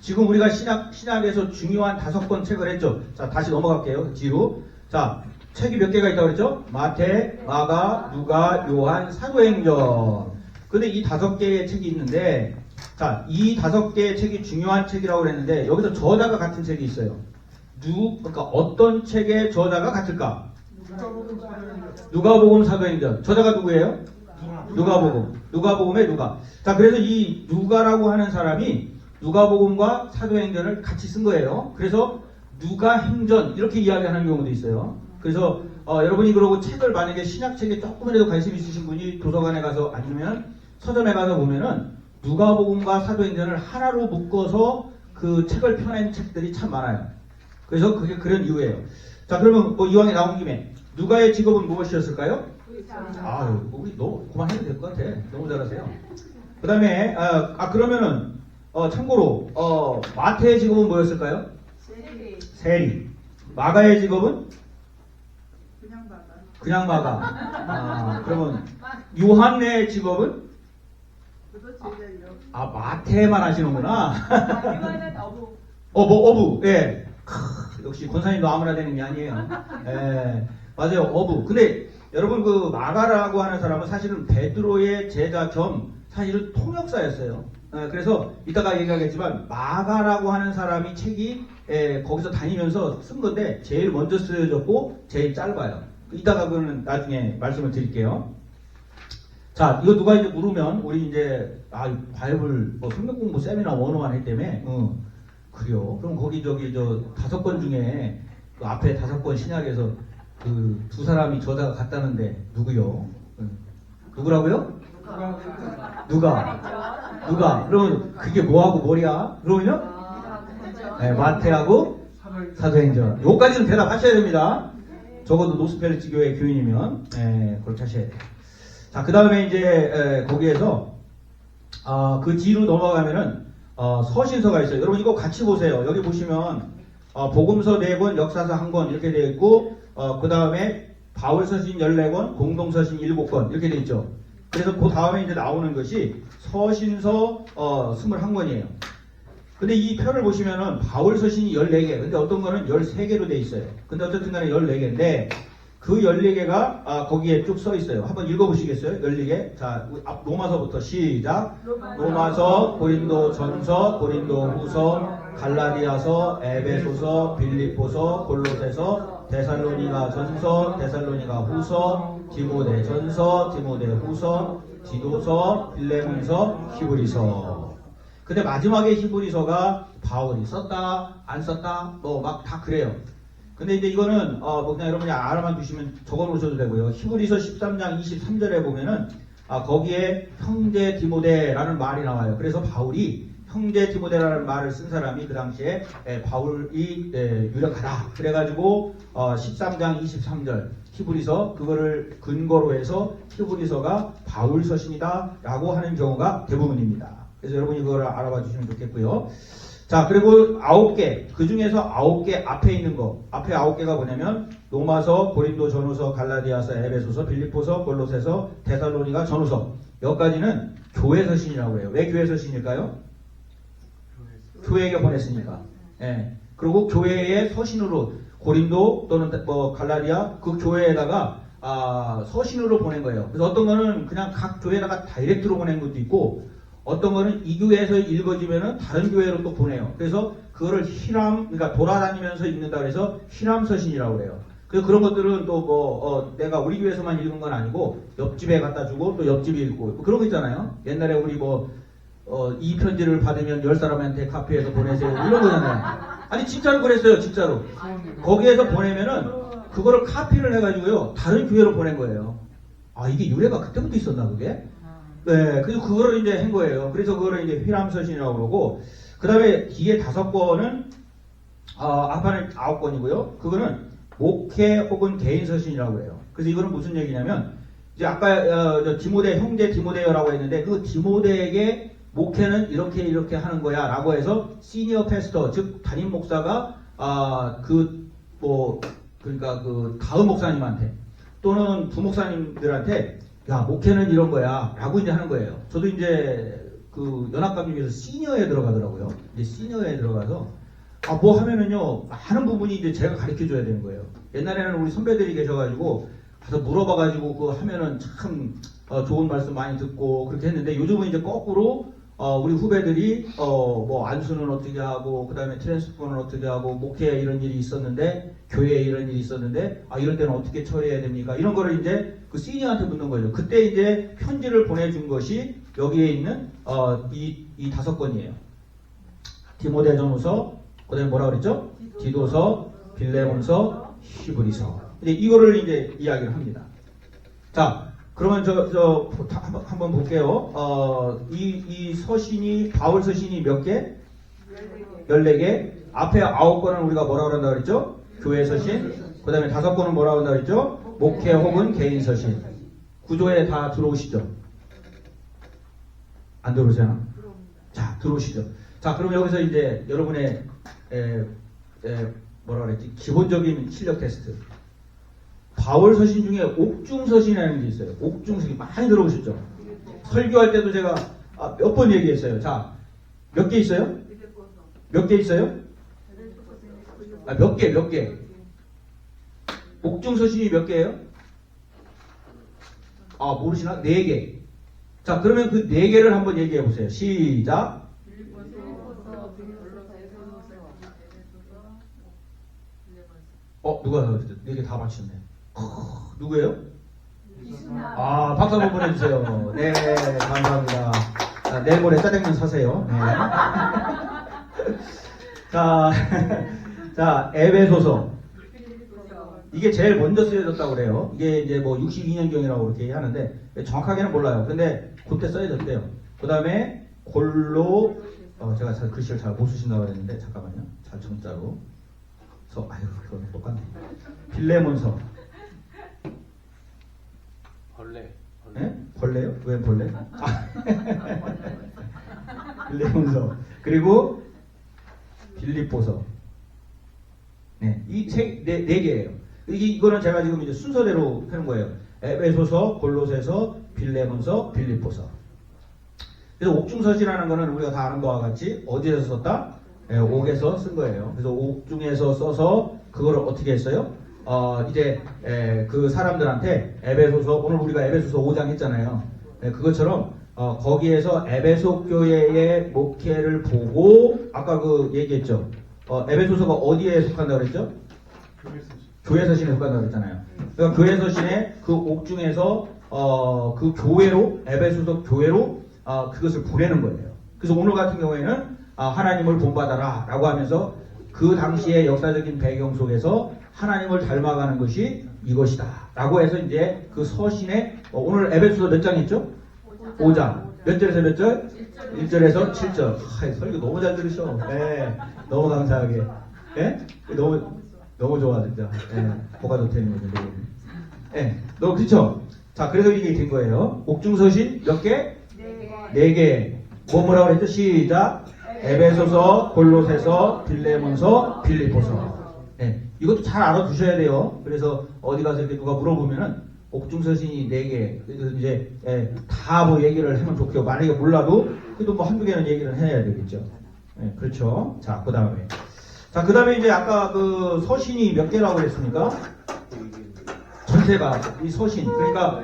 지금 우리가 신약에서 중요한 5권 책을 했죠. 자, 다시 넘어갈게요. 뒤로. 자, 책이 몇 개가 있다고 그랬죠? 마태, 마가, 누가, 요한, 사도행전. 근데 이 5개의 책이 있는데, 자, 이 5개의 책이 중요한 책이라고 그랬는데, 여기서 저자가 같은 책이 있어요. 그러니까 어떤 책의 저자가 같을까? 누가복음, 사도행전. 저자가 누구예요? 누가복음. 누가복음의 누가. 자, 그래서 이 누가라고 하는 사람이 누가복음과 사도행전을 같이 쓴 거예요. 그래서 누가행전 이렇게 이야기하는 경우도 있어요. 그래서 여러분이 그러고 책을 만약에 신약책에 조금이라도 관심 있으신 분이 도서관에 가서 아니면 서점에 가서 보면은 누가복음과 사도행전을 하나로 묶어서 그 책을 펴낸 책들이 참 많아요. 그래서 그게 그런 이유예요. 자, 그러면 뭐 이왕에 나온 김에 누가의 직업은 무엇이었을까요? 아유, 우리 너 그만해도 될 것 같아. 너무 잘하세요. 그 다음에 그러면은 참고로 마태의 직업은 뭐였을까요? 세리. 마가의 직업은? 그냥 마가. 그러면 요한의 직업은? 마태만 하시는구나. 어부. 예. 역시 권사님도 아무나 되는 게 아니에요. 예. 맞아요. 어부. 근데 여러분 그 마가라고 하는 사람은 사실은 베드로의 제자 겸 사실은 통역사였어요. 그래서 이따가 얘기하겠지만 마가라고 하는 사람이 책이 거기서 다니면서 쓴 건데 제일 먼저 쓰여졌고 제일 짧아요. 이따가 그거는 나중에 말씀을 드릴게요. 자, 이거 누가 이제 물으면 우리 이제 바이블 성경 공부 세미나 101 했다며. 그래요. 그럼 거기 저 5권 중에 그 앞에 5권 신약에서 그 2사람이 저자가 같다는데 누구요? 누구라고요? 누가? 그러면 그게 뭐하고 뭐야? 그러면요? 네, 마태하고 사도행전. 요까지는 대답하셔야 됩니다. 적어도 노스펠리치 교회 교인이면 그렇게 하셔야 돼요. 자, 그 다음에 이제 거기에서 그 뒤로 넘어가면은 서신서가 있어요. 여러분 이거 같이 보세요. 여기 보시면 복음서 4권, 역사서 1권 이렇게 되어 있고 그 다음에 바울서신 14권, 공동서신 7권 이렇게 되어 있죠. 그래서 그 다음에 이제 나오는 것이 서신서 21권이에요. 근데 이 표를 보시면은 바울서신이 14개, 근데 어떤 거는 13개로 되어 있어요. 근데 어쨌든 간에 14개인데 그 14개가 거기에 쭉 써 있어요. 한번 읽어보시겠어요? 14개. 자, 로마서부터 시작. 로마서, 고린도 전서, 고린도 후서, 갈라디아서, 에베소서, 빌립보서, 골로새서, 데살로니가 전서, 데살로니가 후서, 디모데 전서, 디모데 후서, 디도서, 빌레몬서, 히브리서. 근데 마지막에 히브리서가 바울이 썼다, 안 썼다, 뭐 막 다 그래요. 근데 이제 이거는 그냥 여러분이 알아만 두시면 적어 놓으셔도 되고요. 히브리서 13장 23절에 보면은 거기에 형제 디모데라는 말이 나와요. 그래서 바울이 형제 디모데라는 말을 쓴 사람이 그 당시에 바울이 유력하다. 그래가지고 13장 23절 히브리서 그거를 근거로 해서 히브리서가 바울 서신이다 라고 하는 경우가 대부분입니다. 그래서 여러분이 그걸 알아봐 주시면 좋겠고요. 자, 그리고 9개, 그 중에서 9개 앞에 있는 거, 앞에 9개가 뭐냐면 로마서, 고린도 전후서, 갈라디아서, 에베소서, 빌립보서, 골로새서, 데살로니가 전후서. 여기까지는 교회 서신이라고 해요. 왜 교회 서신일까요? 교회에게 보냈으니까. 예. 그리고 교회의 서신으로 고린도 또는 뭐 갈라디아 그 교회에다가 서신으로 보낸 거예요. 그래서 어떤 거는 그냥 각 교회에다가 다이렉트로 보낸 것도 있고 어떤 거는 이 교회에서 읽어지면은 다른 교회로 또 보내요. 그래서 그거를 그러니까 돌아다니면서 읽는다 그래서 희람 서신이라고 그래요. 그래서 그런 것들은 또 내가 우리 교회에서만 읽은 건 아니고 옆집에 갖다 주고 또 옆집이 읽고 뭐 그런 거 있잖아요. 옛날에 우리 이 편지를 받으면 10사람한테 카피해서 보내세요. 이런 거잖아요. 아니 진짜로 그랬어요. 진짜로. 거기에서 보내면은 그거를 카피를 해가지고요. 다른 교회로 보낸 거예요. 이게 유래가 그때부터 있었나 그게? 네, 그래서 그거를 이제 한 거예요. 그래서 그거를 이제 휘람서신이라고 그러고, 그 다음에 뒤에 5권은, 앞에는 9권이고요. 그거는 목회 혹은 개인 서신이라고 해요. 그래서 이거는 무슨 얘기냐면, 이제 아까, 디모데, 형제 디모데여라고 했는데, 그 디모데에게 목회는 이렇게 하는 거야. 라고 해서, 시니어 패스터, 즉, 담임 목사가, 그러니까 다음 목사님한테, 또는 부목사님들한테, 야, 목회는 이런 거야. 라고 이제 하는 거예요. 저도 이제 그 연합감정에서 시니어에 들어가더라고요. 이제 시니어에 들어가서 뭐 하면은요 많은 부분이 이제 제가 가르쳐 줘야 되는 거예요. 옛날에는 우리 선배들이 계셔가지고 가서 물어봐가지고 그 하면은 참 좋은 말씀 많이 듣고 그렇게 했는데 요즘은 이제 거꾸로 우리 후배들이 뭐 안수는 어떻게 하고 그다음에 트랜스포는 어떻게 하고 목회에 이런 일이 있었는데 교회에 이런 일이 있었는데 이런 때는 어떻게 처리해야 됩니까? 이런 거를 이제 그 시니어한테 묻는 거죠. 그때 이제 편지를 보내준 것이 여기에 있는 이 5권이에요. 디모데전후서, 그다음에 뭐라 그랬죠? 디도서, 빌레몬서, 히브리서. 이제 이거를 이제 이야기를 합니다. 자. 그러면 한번 볼게요. 이 서신이, 바울 서신이 몇 개? 14개. 앞에 9권은 우리가 뭐라고 한다 그랬죠? 교회 서신. 그 다음에 5권은 뭐라고 한다 그랬죠? 목회 혹은 개인 서신. 구조에 다 들어오시죠? 안 들어오잖아? 자, 들어오시죠? 자, 그럼 여기서 이제 여러분의, 뭐라 그랬지? 기본적인 실력 테스트. 바울 서신 중에 옥중 서신이라는 게 있어요. 옥중 서신 많이 들어보셨죠? 설교할 때도 제가 몇 번 얘기했어요. 자, 몇 개 있어요? 몇 개 있어요? 몇 개. 옥중 서신이 몇 개예요? 모르시나? 4개. 자, 그러면 그 4개를 한번 얘기해 보세요. 시작. 누가 다 그랬죠? 4개 다 맞췄네. 누구예요? 박수 한번 보내주세요. 네, 감사합니다. 자, 내일 모레 짜장면 사세요. 네. 자, 에베소서. 이게 제일 먼저 쓰여졌다고 그래요. 이게 이제 뭐 62년경이라고 그렇게 하는데, 정확하게는 몰라요. 근데 그때 써여졌대요. 그 다음에 제가 글씨를 잘 못 쓰신다고 그랬는데, 잠깐만요. 잘 정자로. 그건 똑같네. 빌레몬서. 벌레. 네? 벌레요? 왜 벌레? 빌레몬서. 그리고 빌립보서. 네, 이 책 네 개예요. 이거는 제가 지금 이제 순서대로 하는 거예요. 에베소서, 골로새서, 빌레몬서, 빌립보서. 그래서 옥중서신이라는 거는 우리가 다 아는 거와 같이 어디에서 썼다? 옥에서 쓴 거예요. 그래서 옥중에서 써서 그거를 어떻게 했어요? 이제 그 사람들한테 에베소서, 오늘 우리가 에베소서 5장 했잖아요. 그것처럼 거기에서 에베소 교회의 목회를 보고 아까 그 얘기했죠. 에베소서가 어디에 속한다고 그랬죠? 교회 서신에 속한다고 그랬잖아요. 그러니까 교회 서신에 그 옥중에서 그 교회로, 에베소서 교회로 그것을 보내는 거예요. 그래서 오늘 같은 경우에는 하나님을 본받아라 라고 하면서 그 당시의 역사적인 배경 속에서 하나님을 닮아가는 것이 이것이다 라고 해서 이제 그 서신에 오늘 에베소서 몇 장 있죠? 5장. 몇 절에서 몇 절? 1절에서 7절. 설교 너무 잘 들으셔. 네, 너무 감사하게. 네? 너무 좋아 진짜. 네, 뭐가 좋다는 거죠. 네, 너무 그렇죠? 자, 그래서 이게 된 거예요. 옥중서신 몇 개? 4개. 뭐라고 그랬죠? 시작. 에베소서, 골로새서, 빌레몬서, 빌립보서. 네, 이것도 잘 알아두셔야 돼요. 그래서 어디 가서 이렇게 누가 물어보면은 옥중서신이 4개. 그래서 이제 다 뭐 얘기를 하면 좋고요. 만약에 몰라도 그래도 뭐 한두 개는 얘기를 해야 되겠죠. 네, 그렇죠. 자, 그 다음에 이제 아까 그 서신이 몇 개라고 그랬습니까? 전체가 이 서신. 그러니까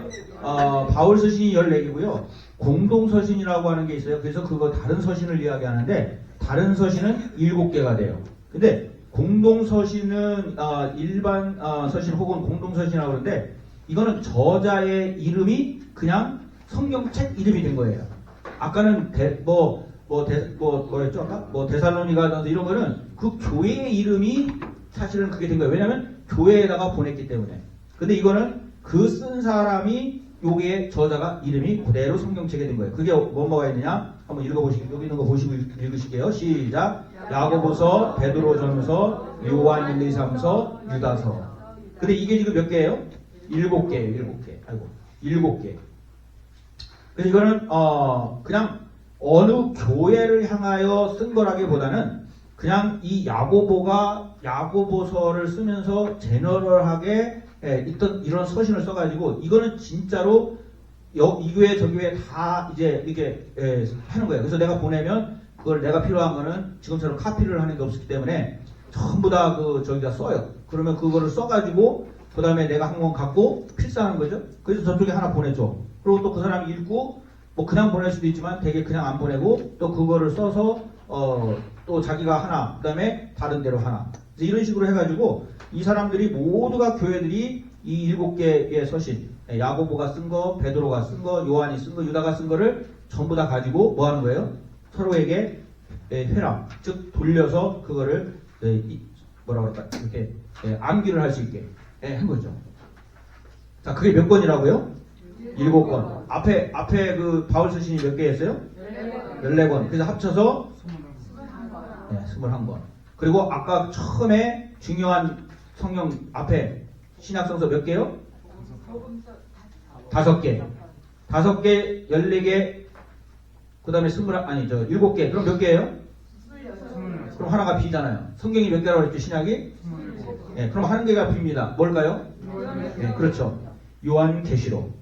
바울 서신이 14개고요. 공동서신이라고 하는 게 있어요. 그래서 그거 다른 서신을 이야기하는데 다른 서신은 7개가 돼요. 근데 공동서신은 일반 서신 혹은 공동서신이라고 하는데 이거는 저자의 이름이 그냥 성경책 이름이 된 거예요. 아까는 뭐였죠? 아까? 데살로니가 이런 거는 그 교회의 이름이 사실은 그게 된 거예요. 왜냐하면 교회에다가 보냈기 때문에. 근데 이거는 그 쓴 사람이 요게 저자가 이름이 그대로 성경책에 된 거예요. 그게 뭐가 있느냐? 한번 읽어보시고 여기 있는 거 보시고 읽으실게요. 시작. 야고보서, 베드로전서, 요한 1, 2, 3서, 유다서. 근데 이게 지금 몇 개예요? 7개예요. 7개. 아이고, 7개. 그래서 이거는 그냥 어느 교회를 향하여 쓴 거라기보다는 그냥 이 야고보가 야고보서를 쓰면서 제너럴하게 있던 이런 서신을 써가지고 이거는 진짜로 이 교회 저 교회 다 이제 이렇게 하는 거예요. 그래서 내가 보내면 그걸 내가 필요한 거는 지금처럼 카피를 하는 게 없기 때문에 전부 다 저기다 써요. 그러면 그거를 써가지고 그 다음에 내가 한 권 갖고 필사하는 거죠. 그래서 저쪽에 하나 보내줘. 그리고 또 그 사람이 읽고 뭐 그냥 보낼 수도 있지만 되게 그냥 안 보내고 또 그거를 써서 또 자기가 하나 그 다음에 다른 데로 하나 이런 식으로 해가지고 이 사람들이 모두가 교회들이 이 7개의 서신 야고보가 쓴 거, 베드로가 쓴 거, 요한이 쓴 거, 유다가 쓴 거를 전부 다 가지고 뭐 하는 거예요? 서로에게 회람, 즉 돌려서 그거를 뭐라 그럴까 이렇게 암기를 할 수 있게 한 거죠. 자, 그게 몇 권이라고요? 7권. 앞에 그 바울 서신이 몇 개였어요? 14권. 그래서 합쳐서 21권. 그리고 아까 처음에 중요한 성경 앞에 신약성서 몇 개요? 5개. 5개, 14개, 그 다음에 7개. 그럼 몇 개예요? 그럼 하나가 B잖아요. 성경이 몇 개라고 했죠, 신약이? 네, 그럼 한 개가 B입니다. 뭘까요? 네, 그렇죠. 요한계시록.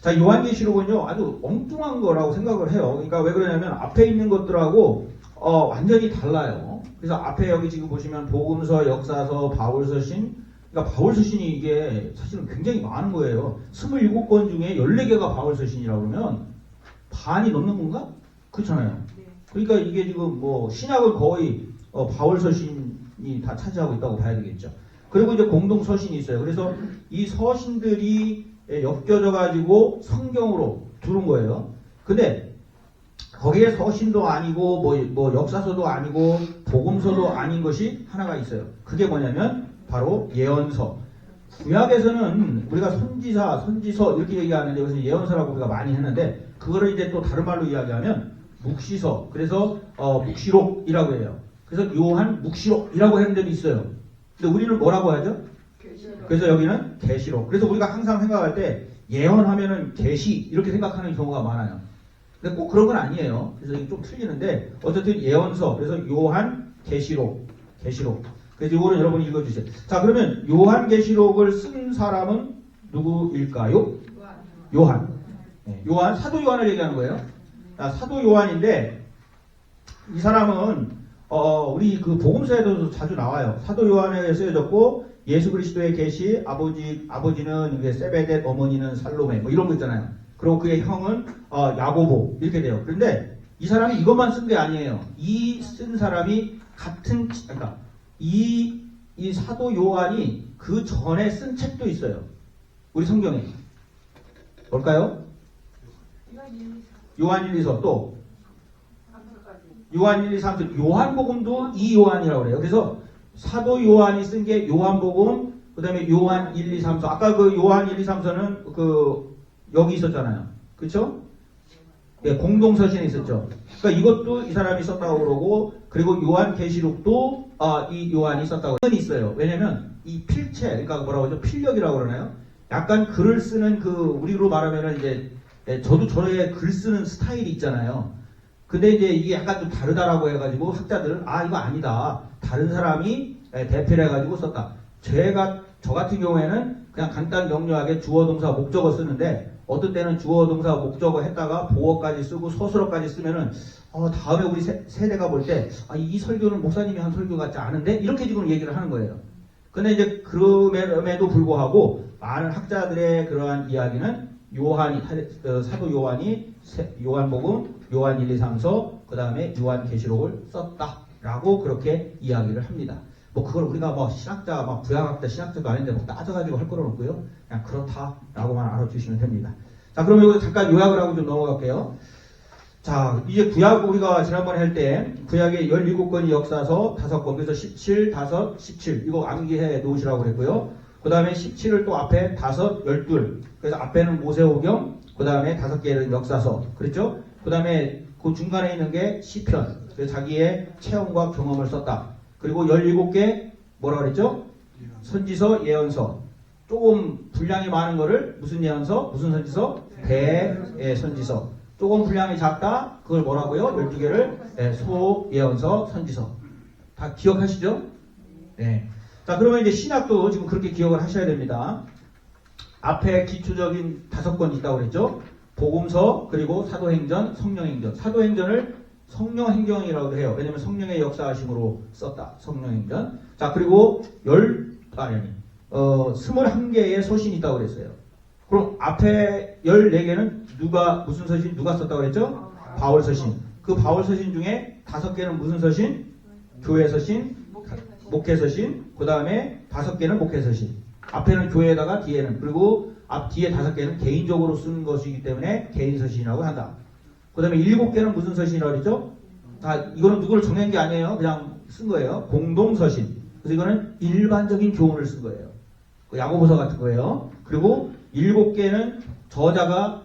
자, 요한계시록은요, 아주 엉뚱한 거라고 생각을 해요. 그러니까 왜 그러냐면 앞에 있는 것들하고 완전히 달라요. 그래서 앞에 여기 지금 보시면 복음서, 역사서, 바울서신, 그러니까 바울서신이 이게 사실은 굉장히 많은 거예요. 27권 중에 14개가 바울서신이라고 그러면 반이 넘는 건가? 그렇잖아요. 그러니까 이게 지금 뭐 신약을 거의 바울서신이 다 차지하고 있다고 봐야 되겠죠. 그리고 이제 공동서신이 있어요. 그래서 이 서신들이 엮여져 가지고 성경으로 들어온 거예요. 근데 거기에 서신도 아니고 뭐 역사서도 아니고 복음서도 아닌 것이 하나가 있어요. 그게 뭐냐면 바로 예언서. 구약에서는 우리가 선지사, 선지서 이렇게 얘기하는데 여기서 예언서라고 우리가 많이 했는데 그거를 이제 또 다른 말로 이야기하면 묵시서. 그래서 묵시록이라고 해요. 그래서 요한 묵시록이라고 하는 데도 있어요. 근데 우리는 뭐라고 하죠? 그래서 여기는 계시록. 그래서 우리가 항상 생각할 때 예언하면은 계시 이렇게 생각하는 경우가 많아요. 근데 꼭 그런 건 아니에요. 그래서 이게 좀 틀리는데 어쨌든 예언서. 그래서 요한 계시록. 그래서 이거는 여러분이 읽어주세요. 자, 그러면 요한 계시록을 쓴 사람은 누구일까요? 요한. 네, 요한, 사도 요한을 얘기하는 거예요. 사도 요한인데 이 사람은 우리 그 복음서에도 자주 나와요. 사도 요한에 쓰여졌고 예수 그리스도의 계시, 아버지는 이게 세베댓, 어머니는 살로메 뭐 이런 거 있잖아요. 그리고 그의 형은 야고보 이렇게 돼요. 그런데 이 사람이 이것만 쓴 게 아니에요. 이 쓴 사람이 그러니까 이 사도 요한이 그 전에 쓴 책도 있어요. 우리 성경에 뭘까요? 요한 1, 2서 또 요한 1, 2, 3서 요한복음도 이 요한이라고 그래요. 그래서 사도 요한이 쓴 게 요한복음, 그 다음에 요한 1, 2, 3서. 아까 그 요한 1, 2, 3서는 여기 있었잖아요. 그쵸? 예, 공동서신에 있었죠. 그러니까 이것도 이 사람이 썼다고 그러고, 그리고 요한 계시록도 이 요한이 썼다고 있어요. 왜냐면 이 필체, 그러니까 뭐라고 하죠? 필력이라고 그러나요? 약간 글을 쓰는 우리로 말하면은 이제 저도 저의 글 쓰는 스타일이 있잖아요. 근데 이제 이게 약간 좀 다르다라고 해가지고 학자들은 이거 아니다. 다른 사람이 대표를 해가지고 썼다. 저 같은 경우에는 그냥 간단 명료하게 주어 동사 목적어 쓰는데 어떤 때는 주어 동사 목적어 했다가 보어까지 쓰고 서술어까지 쓰면은 다음에 우리 세대가 볼 때 이 설교는 목사님이 한 설교 같지 않은데 이렇게 지금 얘기를 하는 거예요. 근데 이제 그럼에도 불구하고 많은 학자들의 그러한 이야기는 사도 요한이 요한복음, 요한 1, 2, 3서, 그 다음에 요한계시록을 썼다라고 그렇게 이야기를 합니다. 뭐 그걸 우리가 신학자, 부양학자, 신학자도 아닌데 따져가지고 할 거는 없고요. 그냥 그렇다라고만 알아주시면 됩니다. 자, 그럼 여기 잠깐 요약을 하고 좀 넘어갈게요. 자, 이제 구약 우리가 지난번에 할 때 구약의 17권이 역사서 5권, 그래서 17, 5, 17 이거 암기해 놓으시라고 그랬고요. 그 다음에 17을 또 앞에 5, 12 그래서 앞에는 모세오경, 그 다음에 5개는 역사서 그랬죠? 그 다음에 그 중간에 있는 게 시편, 그래서 자기의 체험과 경험을 썼다. 그리고 17개 뭐라 그랬죠? 선지서, 예언서. 조금 분량이 많은 거를 무슨 예언서, 무슨 선지서? 대선지서. 조금 분량이 작다. 그걸 뭐라고요? 12개를 소예언서, 선지서. 다 기억하시죠? 네. 자, 그러면 이제 신약도 지금 그렇게 기억을 하셔야 됩니다. 앞에 기초적인 5권 있다고 그랬죠. 복음서, 그리고 사도행전, 성령행전. 사도행전을 성령행전이라고도 해요. 왜냐면 성령의 역사하심으로 썼다. 성령행전. 자, 그리고 21개의 서신이 있다고 그랬어요. 그럼 앞에 14개는 무슨 서신? 누가 썼다고 그랬죠? 바울 서신. 그 바울 서신 중에 5개는 무슨 서신? 교회 서신, 목회 서신, 그 다음에 5개는 목회 서신. 앞에는 교회에다가 뒤에는, 그리고 뒤에 5개는 개인적으로 쓴 것이기 때문에 개인 서신이라고 한다. 그 다음에 7개는 무슨 서신이라고 그랬죠? 이거는 누구를 정한 게 아니에요. 그냥 쓴 거예요. 공동 서신. 그래서 이거는 일반적인 교훈을 쓴 거예요. 야고보서 같은 거예요. 그리고 7개는 저자가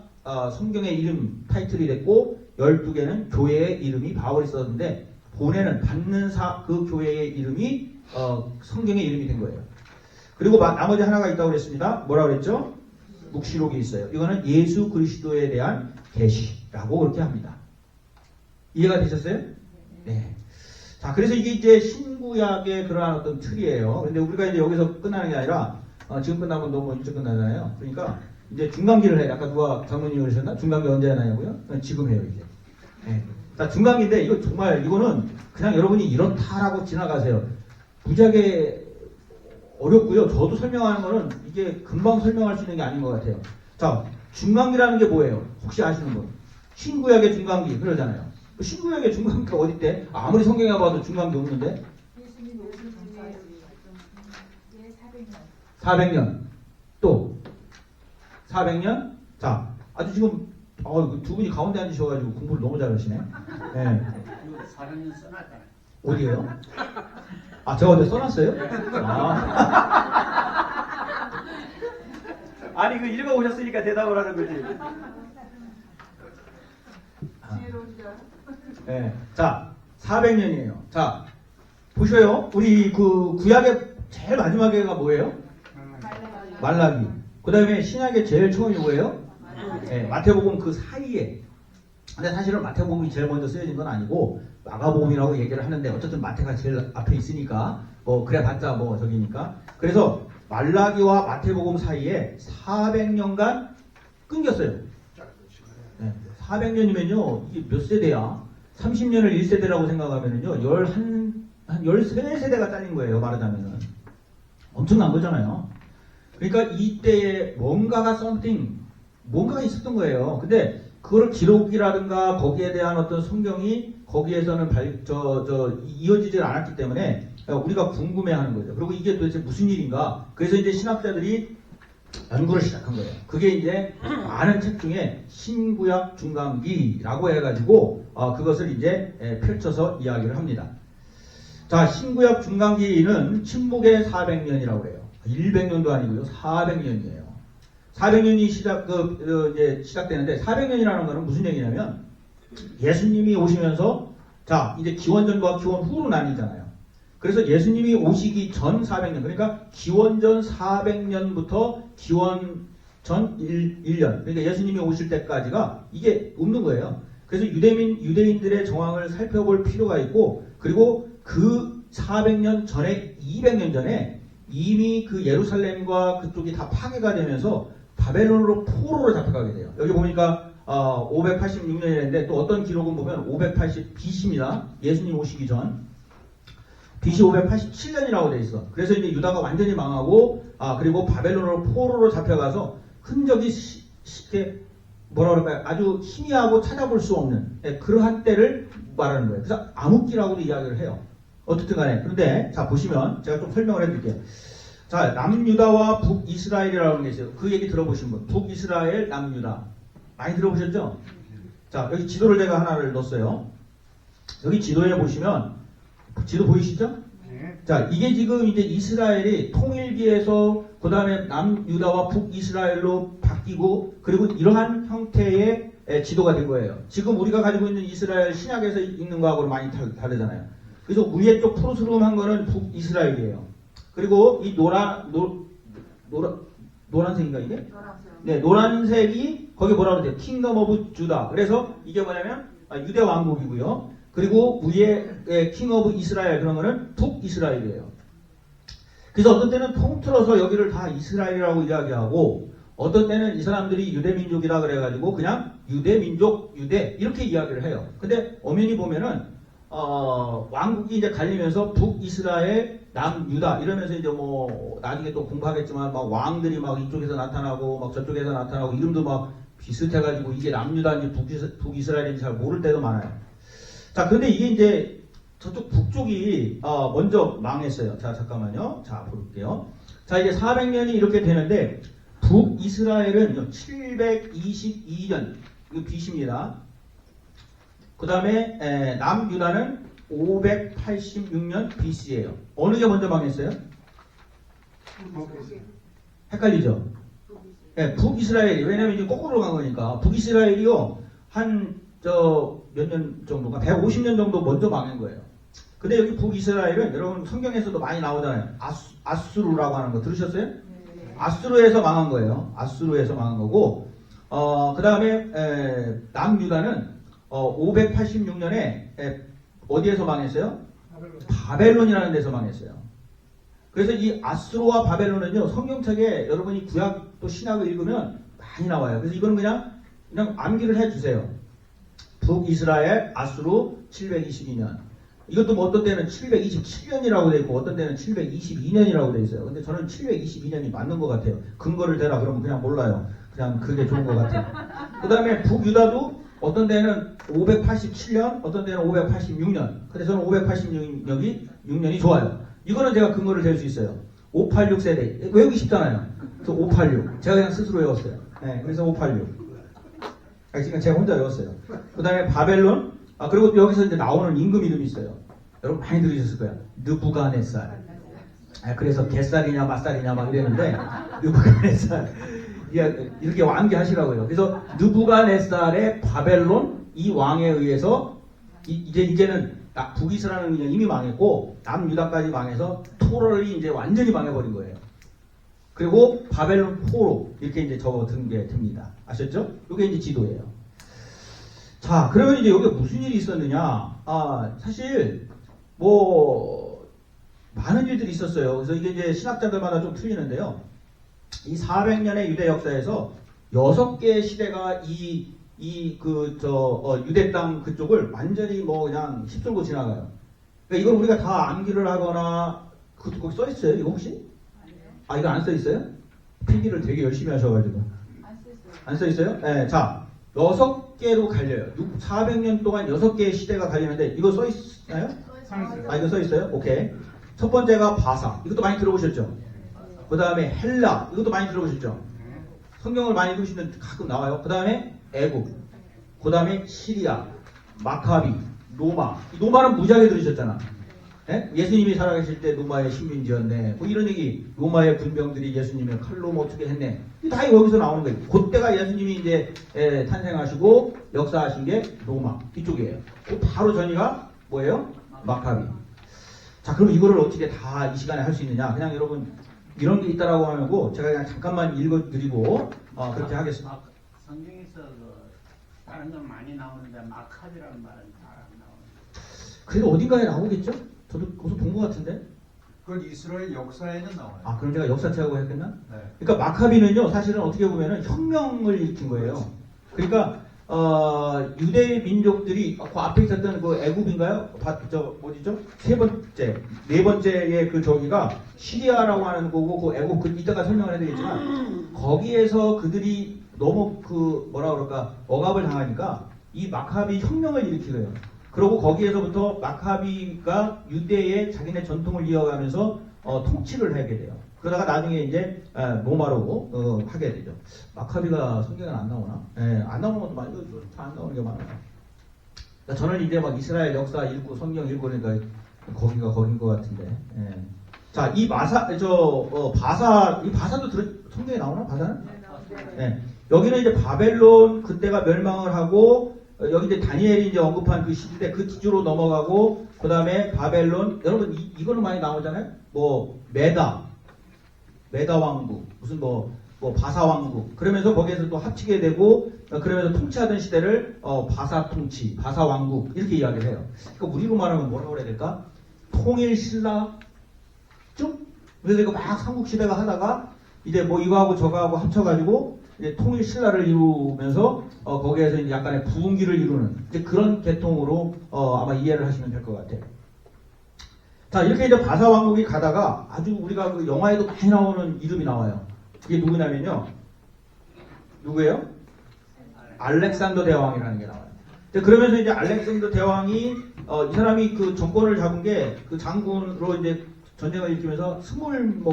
성경의 이름 타이틀이 됐고 12개는 교회의 이름이 바울이 썼는데 본에는 받는 그 교회의 이름이 성경의 이름이 된 거예요. 그리고 나머지 하나가 있다고 그랬습니다. 뭐라고 그랬죠? 묵시록이 있어요. 이거는 예수 그리스도에 대한 계시라고 그렇게 합니다. 이해가 되셨어요? 네. 자, 그래서 이게 이제 신구약의 그러한 어떤 틀이에요. 근데 우리가 이제 여기서 끝나는 게 아니라 지금 끝나면 너무 일찍 끝나잖아요. 그러니까 이제 중간기를 해요. 아까 누가 장로님이 그러셨나? 중간기 언제 하냐고요? 지금 해요, 이제. 네. 자, 중간기인데 이거는 그냥 여러분이 이렇다라고 지나가세요. 무지하게 어렵고요. 저도 설명하는 거는 이게 금방 설명할 수 있는 게 아닌 것 같아요. 자, 중간기라는 게 뭐예요? 혹시 아시는 분? 신구약의 중간기 그러잖아요. 신구약의 중간기가 어디 있대? 아무리 성경에 봐도 중간기 없는데? 400년. 또 400년? 자, 아주 지금 두 분이 가운데 앉으셔가지고 공부를 너무 잘하시네. 네. 400년 써놨잖아요. 어디에요? 제가 어디 써놨어요? 아니, 읽어보셨으니까 대답을 하는 거지. 네. 자, 400년이에요. 자, 보셔요. 우리 그 구약의 제일 마지막에가 뭐예요? 말라기. 그 다음에 신약의 제일 처음이 뭐예요? 네, 마태복음 그 사이에. 근데 사실은 마태복음이 제일 먼저 쓰여진 건 아니고 마가복음이라고 얘기를 하는데 어쨌든 마태가 제일 앞에 있으니까 그래 봤자 저기니까. 그래서 말라기와 마태복음 사이에 400년간 끊겼어요. 네, 400년이면요 이게 몇 세대야? 30년을 1세대라고 생각하면은요 한 13세대가 잘린 거예요. 말하자면은 엄청난 거잖아요. 그러니까 이때에 뭔가가 있었던 거예요. 근데 그걸 기록이라든가 거기에 대한 어떤 성경이 거기에서는 이어지질 않았기 때문에 우리가 궁금해하는 거죠. 그리고 이게 도대체 무슨 일인가? 그래서 이제 신학자들이 연구를 시작한 거예요. 그게 이제 많은 책 중에 신구약 중간기라고 해가지고 그것을 이제 펼쳐서 이야기를 합니다. 자, 신구약 중간기는 침묵의 400년이라고 해요. 100년도 아니고요. 400년이에요. 400년이 시작되는데 400년이라는 거는 무슨 얘기냐면 예수님이 오시면서 이제 기원전과 기원 후로 나뉘잖아요. 그래서 예수님이 오시기 전 400년, 그러니까 기원전 400년부터 기원전 1년, 그러니까 예수님이 오실 때까지가 이게 없는 거예요. 그래서 유대인들의 정황을 살펴볼 필요가 있고, 그리고 그 400년 전에, 200년 전에 이미 그 예루살렘과 그쪽이 다 파괴가 되면서 바벨론으로 포로로 잡혀가게 돼요. 여기 보니까 586년이었는데 또 어떤 기록은 보면 580 BC입니다. 예수님 오시기 전. BC 587년이라고 돼 있어. 그래서 이제 유다가 완전히 망하고 그리고 바벨론으로 포로로 잡혀가서 흔적이 쉽게 아주 희미하고 찾아볼 수 없는 그러한 때를 말하는 거예요. 그래서 암흑기라고도 이야기를 해요. 어떻든 간에. 그런데 보시면 제가 좀 설명을 해드릴게요. 자, 남유다와 북이스라엘이라는 게 있어요. 그 얘기 들어보신 분. 북이스라엘, 남유다. 많이 들어보셨죠? 자, 여기 지도를 제가 하나를 넣었어요. 여기 지도에 보시면 지도 보이시죠? 네. 자, 이게 지금 이제 이스라엘이 통일기에서 그 다음에 남유다와 북이스라엘로 바뀌고 그리고 이러한 형태의 지도가 된 거예요. 지금 우리가 가지고 있는 이스라엘 신약에서 있는 거하고는 많이 다르잖아요. 그래서 위에 쪽 푸르스름한 거는 북이스라엘이에요. 그리고 이 노란색인가 이게? 네, 노란색이 거기 뭐라고 그러죠? 킹덤 오브 주다. 그래서 이게 뭐냐면 유대 왕국이고요. 그리고 위에 킹 오브 이스라엘 그런 거는 북이스라엘이에요. 그래서 어떤 때는 통틀어서 여기를 다 이스라엘이라고 이야기하고 어떤 때는 이 사람들이 유대민족이라 그래가지고 그냥 유대민족, 유대 이렇게 이야기를 해요. 근데 엄연히 보면은 왕국이 이제 갈리면서 북이스라엘, 남유다 이러면서 이제 뭐 나중에 또 공부하겠지만 막 왕들이 막 이쪽에서 나타나고 막 저쪽에서 나타나고 이름도 막 비슷해가지고 이게 남유다인지 북이스라엘인지 잘 모를 때도 많아요. 자, 근데 이게 이제 저쪽 북쪽이 먼저 망했어요. 자, 잠깐만요. 자, 볼게요. 자, 이제 400년이 이렇게 되는데 북이스라엘은 722년 이거 BC입니다. 그 다음에 남유다는 586년 BC예요. 어느 게 먼저 망했어요? 헷갈리죠? 네, 북이스라엘이 왜냐면 이제 거꾸로 간 거니까 북이스라엘이요 한 몇 년 정도가 150년 정도 먼저 망한 거예요. 근데 여기 북이스라엘은 여러분 성경에서도 많이 나오잖아요. 아수르라고 하는 거 들으셨어요? 네. 아수르에서 망한 거예요. 아수르에서 망한 거고 그 다음에 남유다는 586년에 어디에서 망했어요? 바벨론이라는 데서 망했어요. 그래서 이 아수르와 바벨론은요 성경책에 여러분이 구약 또 신약을 읽으면 많이 나와요. 그래서 이거는 그냥 암기를 해주세요. 북이스라엘 아수르 722년. 이것도 뭐 어떤 때는 727년이라고 돼 있고 어떤 때는 722년이라고 돼 있어요. 근데 저는 722년이 맞는 것 같아요. 근거를 대라 그러면 그냥 몰라요. 그냥 그게 좋은 것 같아요. 그 다음에 북유다도 어떤 데는 587년, 어떤 데는 586년. 근데 저는 586년이 좋아요. 이거는 제가 근거를 댈 수 있어요. 586 세대. 외우기 쉽잖아요. 그래서 586. 제가 그냥 스스로 외웠어요. 네, 그래서 586. 지금 제가 혼자 외웠어요. 그 다음에 바벨론. 그리고 또 여기서 이제 나오는 임금 이름이 있어요. 여러분 많이 들으셨을 거예요. 느부갓네살. 그래서 갯살이냐 맛살이냐 막 이랬는데 느부갓네살. 이렇게 암기하시라고요. 그래서 느부갓네살의 바벨론 이 왕에 의해서 이제는 북이스라엘은 이미 망했고 남유다까지 망해서 토럴이 이제 완전히 망해버린 거예요. 그리고 바벨론 포로 이렇게 이제 적어둔 게 됩니다. 아셨죠? 이게 이제 지도예요. 자, 그러면 이제 여기 무슨 일이 있었느냐? 사실 뭐 많은 일들이 있었어요. 그래서 이게 이제 신학자들마다 좀 틀리는데요. 이 400년의 유대 역사에서 6개의 시대가 유대 땅 그쪽을 완전히 뭐 그냥 휩쓸고 지나가요. 그러니까 이걸 우리가 다 암기를 하거나 거기 써 있어요? 이거 혹시? 이거 안 써 있어요? 필기를 되게 열심히 하셔가지고. 안 써 있어요? 네, 자, 6개로 갈려요. 400년 동안 6개의 시대가 갈리는데 이거 써 있나요? 이거 써 있어요? 오케이. 첫 번째가 바사. 이것도 많이 들어보셨죠? 그 다음에 헬라. 이것도 많이 들어보셨죠? 성경을 많이 읽으시면 가끔 나와요. 그 다음에 애굽. 그 다음에 시리아, 마카비, 로마. 이 로마는 무지하게 들으셨잖아. 예? 예수님이 살아계실 때 로마의 식민지였네. 뭐 이런 얘기. 로마의 군병들이 예수님을 칼로 뭐 어떻게 했네. 다 여기서 나오는 거예요. 그때가 예수님이 이제 탄생하시고 역사하신 게 로마 이쪽이에요. 그 바로 전이가 뭐예요? 마카비. 자, 그럼 이거를 어떻게 다 이 시간에 할 수 있느냐? 그냥 여러분 이런 게 있다라고 하고 제가 그냥 잠깐만 읽어드리고 그렇게 하겠습니다. 성경에서 다른 건 많이 나오는데 마카비라는 말은 잘 안 나오는데. 그래도 어딘가에 나오겠죠? 저도 어디서 본 것 같은데. 그건 이스라엘 역사에는 나와요. 그럼 제가 역사책하고 했겠나? 네. 그러니까 마카비는요, 사실은 어떻게 보면은 혁명을 일으킨 거예요. 그러니까 유대 민족들이 그 앞에 있었던 그 애굽인가요? 어디죠? 네 번째의 그 저기가 시리아라고 하는 거고 그 애굽 이따가 설명을 해드리겠지만 거기에서 그들이 너무 억압을 당하니까 이 마카비 혁명을 일으키고요. 그리고 거기에서부터 마카비가 유대의 자기네 전통을 이어가면서 통치를 하게 돼요. 그러다가 나중에 이제 로마로 하게 되죠. 마카비가 성경에 안 나오나? 안 나오는 것도 많이 안 나오는 게 많아요. 그러니까 저는 이제 막 이스라엘 역사 읽고 성경 읽고 그러니까 거기가 거긴 것 같은데. 자, 이 바사, 이 바사도 성경에 나오나? 바사는? 네. 여기는 이제 바벨론 그때가 멸망을 하고 여기 이제 다니엘이 이제 언급한 그 시대 그 기조로 넘어가고 그 다음에 바벨론 여러분 이거는 많이 나오잖아요. 뭐 메다 왕국 무슨 뭐 바사 왕국 그러면서 거기에서 또 합치게 되고 그러면서 통치하던 시대를 바사 통치 바사 왕국 이렇게 이야기를 해요. 그러니까 우리로 말하면 뭐라고 그래야 될까? 통일 신라 쭉 그래서 이거 막 삼국 시대가 하다가 이제 뭐 이거하고 저거하고 합쳐가지고 이제 통일 신라를 이루면서 거기에서 이제 약간의 부흥기를 이루는 이제 그런 계통으로 아마 이해를 하시면 될 것 같아요. 자, 이렇게 이제 바사 왕국이 가다가 아주 우리가 그 영화에도 많이 나오는 이름이 나와요. 그게 누구냐면요. 누구예요? 알렉산더 대왕이라는 게 나와요. 그러면서 이제 알렉산더 대왕이 이 사람이 그 정권을 잡은 게 그 장군으로 이제 전쟁을 일으키면서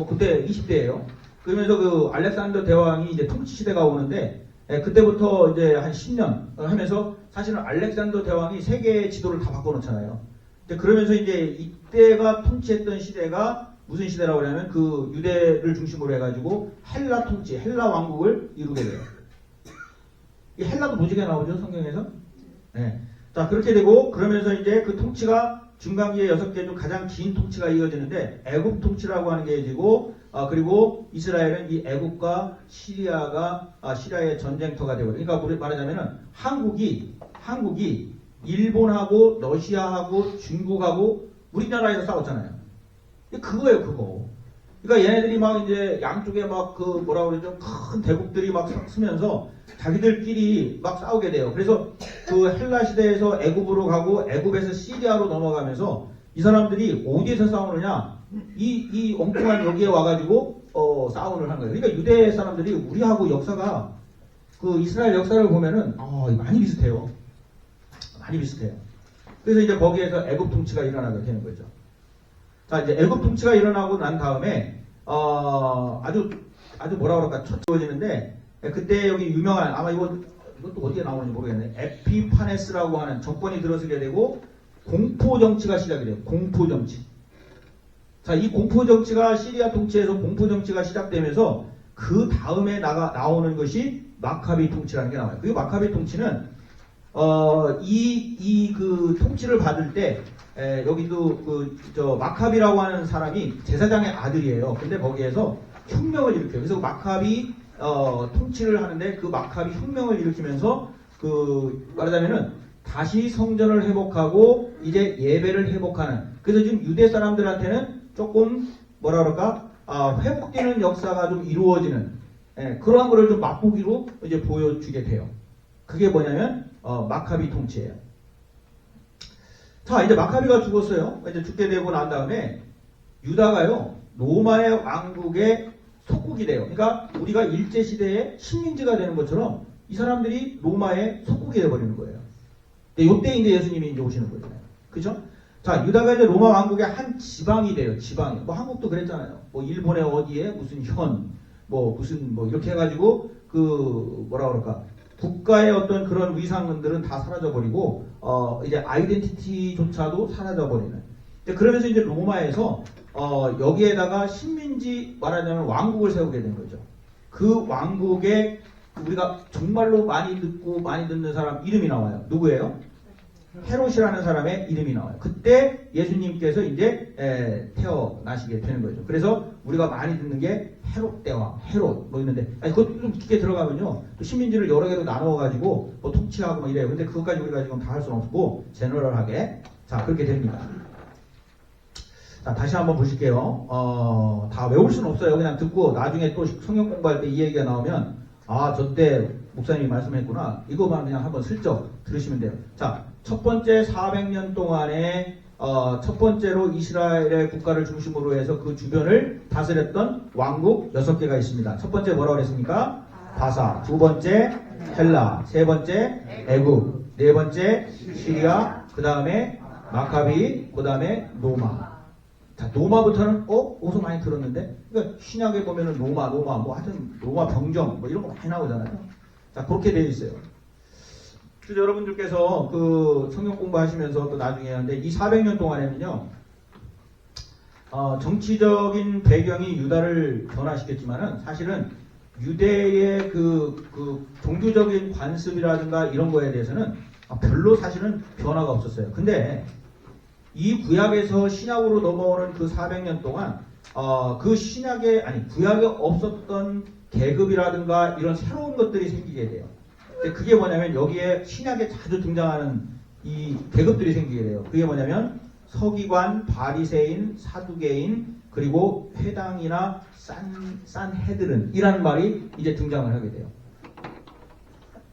그때 20대예요. 그러면서 그 알렉산더 대왕이 이제 통치 시대가 오는데 그때부터 이제 한 10년 하면서 사실은 알렉산더 대왕이 세계 지도를 다 바꿔놓잖아요. 그러면서 이제 이때가 통치했던 시대가 무슨 시대라고 하냐면 그 유대를 중심으로 해가지고 헬라 통치, 헬라 왕국을 이루게 돼요. 이 헬라도 무지개 나오죠, 성경에서? 네. 자, 그렇게 되고 그러면서 이제 그 통치가 중간기의 6개 중 가장 긴 통치가 이어지는데 애굽 통치라고 하는 게 이어지고 그리고 이스라엘은 이 애굽과 시리아의 전쟁터가 되고 그러니까 우리 말하자면은 한국이 일본하고 러시아하고 중국하고 우리나라에서 싸웠잖아요. 그거예요, 그거. 그러니까 얘네들이 막 이제 양쪽에 막 그 뭐라 그러죠? 큰 대국들이 막 쓰면서 자기들끼리 막 싸우게 돼요. 그래서 그 헬라 시대에서 애굽으로 가고 애굽에서 시리아로 넘어가면서 이 사람들이 어디에서 싸우느냐? 이 엉뚱한 여기에 와가지고 싸움을 한 거예요. 그러니까 유대 사람들이 우리하고 역사가 그 이스라엘 역사를 보면은 많이 비슷해요. 많이 비슷해요. 그래서 이제 거기에서 애굽 통치가 일어나게 되는 거죠. 자, 이제 애굽 통치가 일어나고 난 다음에 아주 뭐라 그럴까 첫 주어지는데 그때 여기 유명한 아마 이것도 어디에 나오는지 모르겠네. 에피파네스라고 하는 정권이 들어서게 되고 공포 정치가 시작이 돼요. 공포 정치. 자, 이 공포 정치가 시리아 통치에서 공포 정치가 시작되면서 그 다음에 나오는 것이 마카비 통치라는 게 나와요. 그 마카비 통치는 그 통치를 받을 때 여기도 마카비라고 하는 사람이 제사장의 아들이에요. 근데 거기에서 혁명을 일으켜요. 그래서 마카비 통치를 하는데 그 마카비 혁명을 일으키면서 말하자면은 다시 성전을 회복하고 이제 예배를 회복하는. 그래서 지금 유대 사람들한테는 조금 뭐라 그럴까 회복되는 역사가 좀 이루어지는 그러한 거를 좀 맛보기로 이제 보여주게 돼요. 그게 뭐냐면 마카비 통치예요. 자, 이제 마카비가 죽었어요. 이제 죽게 되고 난 다음에 유다가요 로마의 왕국의 속국이 돼요. 그러니까 우리가 일제 시대에 식민지가 되는 것처럼 이 사람들이 로마의 속국이 되어버리는 거예요. 이때 이제 예수님이 이제 오시는 거잖아요. 그죠? 자, 유다가 이제 로마 왕국의 한 지방이 돼요. 지방이. 뭐 한국도 그랬잖아요. 뭐 일본의 어디에 무슨 무슨 이렇게 해가지고 뭐라 그럴까. 국가의 어떤 그런 위상들은 다 사라져버리고, 이제 아이덴티티조차도 사라져버리는. 그러면서 이제 로마에서, 여기에다가 식민지 말하자면 왕국을 세우게 된 거죠. 그 왕국에 우리가 정말로 많이 듣는 사람 이름이 나와요. 누구예요? 헤롯이라는 사람의 이름이 나와요. 그때 예수님께서 이제 태어나시게 되는 거죠. 그래서 우리가 많이 듣는 게 헤롯 대왕, 헤롯 있는데 그것도 좀 깊게 들어가면요. 또 식민지를 여러 개로 나누어가지고 통치하고 이래요. 근데 그것까지 우리가 지금 다 할 수는 없고 제너럴하게 자 그렇게 됩니다. 자 다시 한번 보실게요. 다 외울 수는 없어요. 그냥 듣고 나중에 또 성경 공부할 때 이 얘기가 나오면 저때 목사님이 말씀했구나. 이거만 그냥 한번 슬쩍 들으시면 돼요. 자, 첫 번째 400년 동안에 첫 번째로 이스라엘의 국가를 중심으로 해서 그 주변을 다스렸던 왕국 6개가 있습니다. 첫 번째 뭐라고 그랬습니까? 바사. 두 번째 헬라. 세 번째 애굽. 네 번째 시리아. 그 다음에 마카비. 그 다음에 로마. 자, 로마부터는 어디서 많이 들었는데? 그러니까 신약에 보면은 로마 하여튼 로마 병정 이런 거 많이 나오잖아요. 자, 그렇게 되어 있어요. 그래서 여러분들께서 그 성경 공부하시면서 또 나중에 하는데 이 400년 동안에는요, 정치적인 배경이 유다를 변화시켰지만은 사실은 유대의 그 종교적인 관습이라든가 이런 거에 대해서는 별로 사실은 변화가 없었어요. 근데 이 구약에서 신약으로 넘어오는 그 400년 동안 그 구약에 없었던 계급이라든가 이런 새로운 것들이 생기게 돼요. 근데 그게 뭐냐면 여기에 신약에 자주 등장하는 이 계급들이 생기게 돼요. 그게 뭐냐면 서기관, 바리새인, 사두개인, 그리고 회당이나 산헤드른 이라는 말이 이제 등장을 하게 돼요.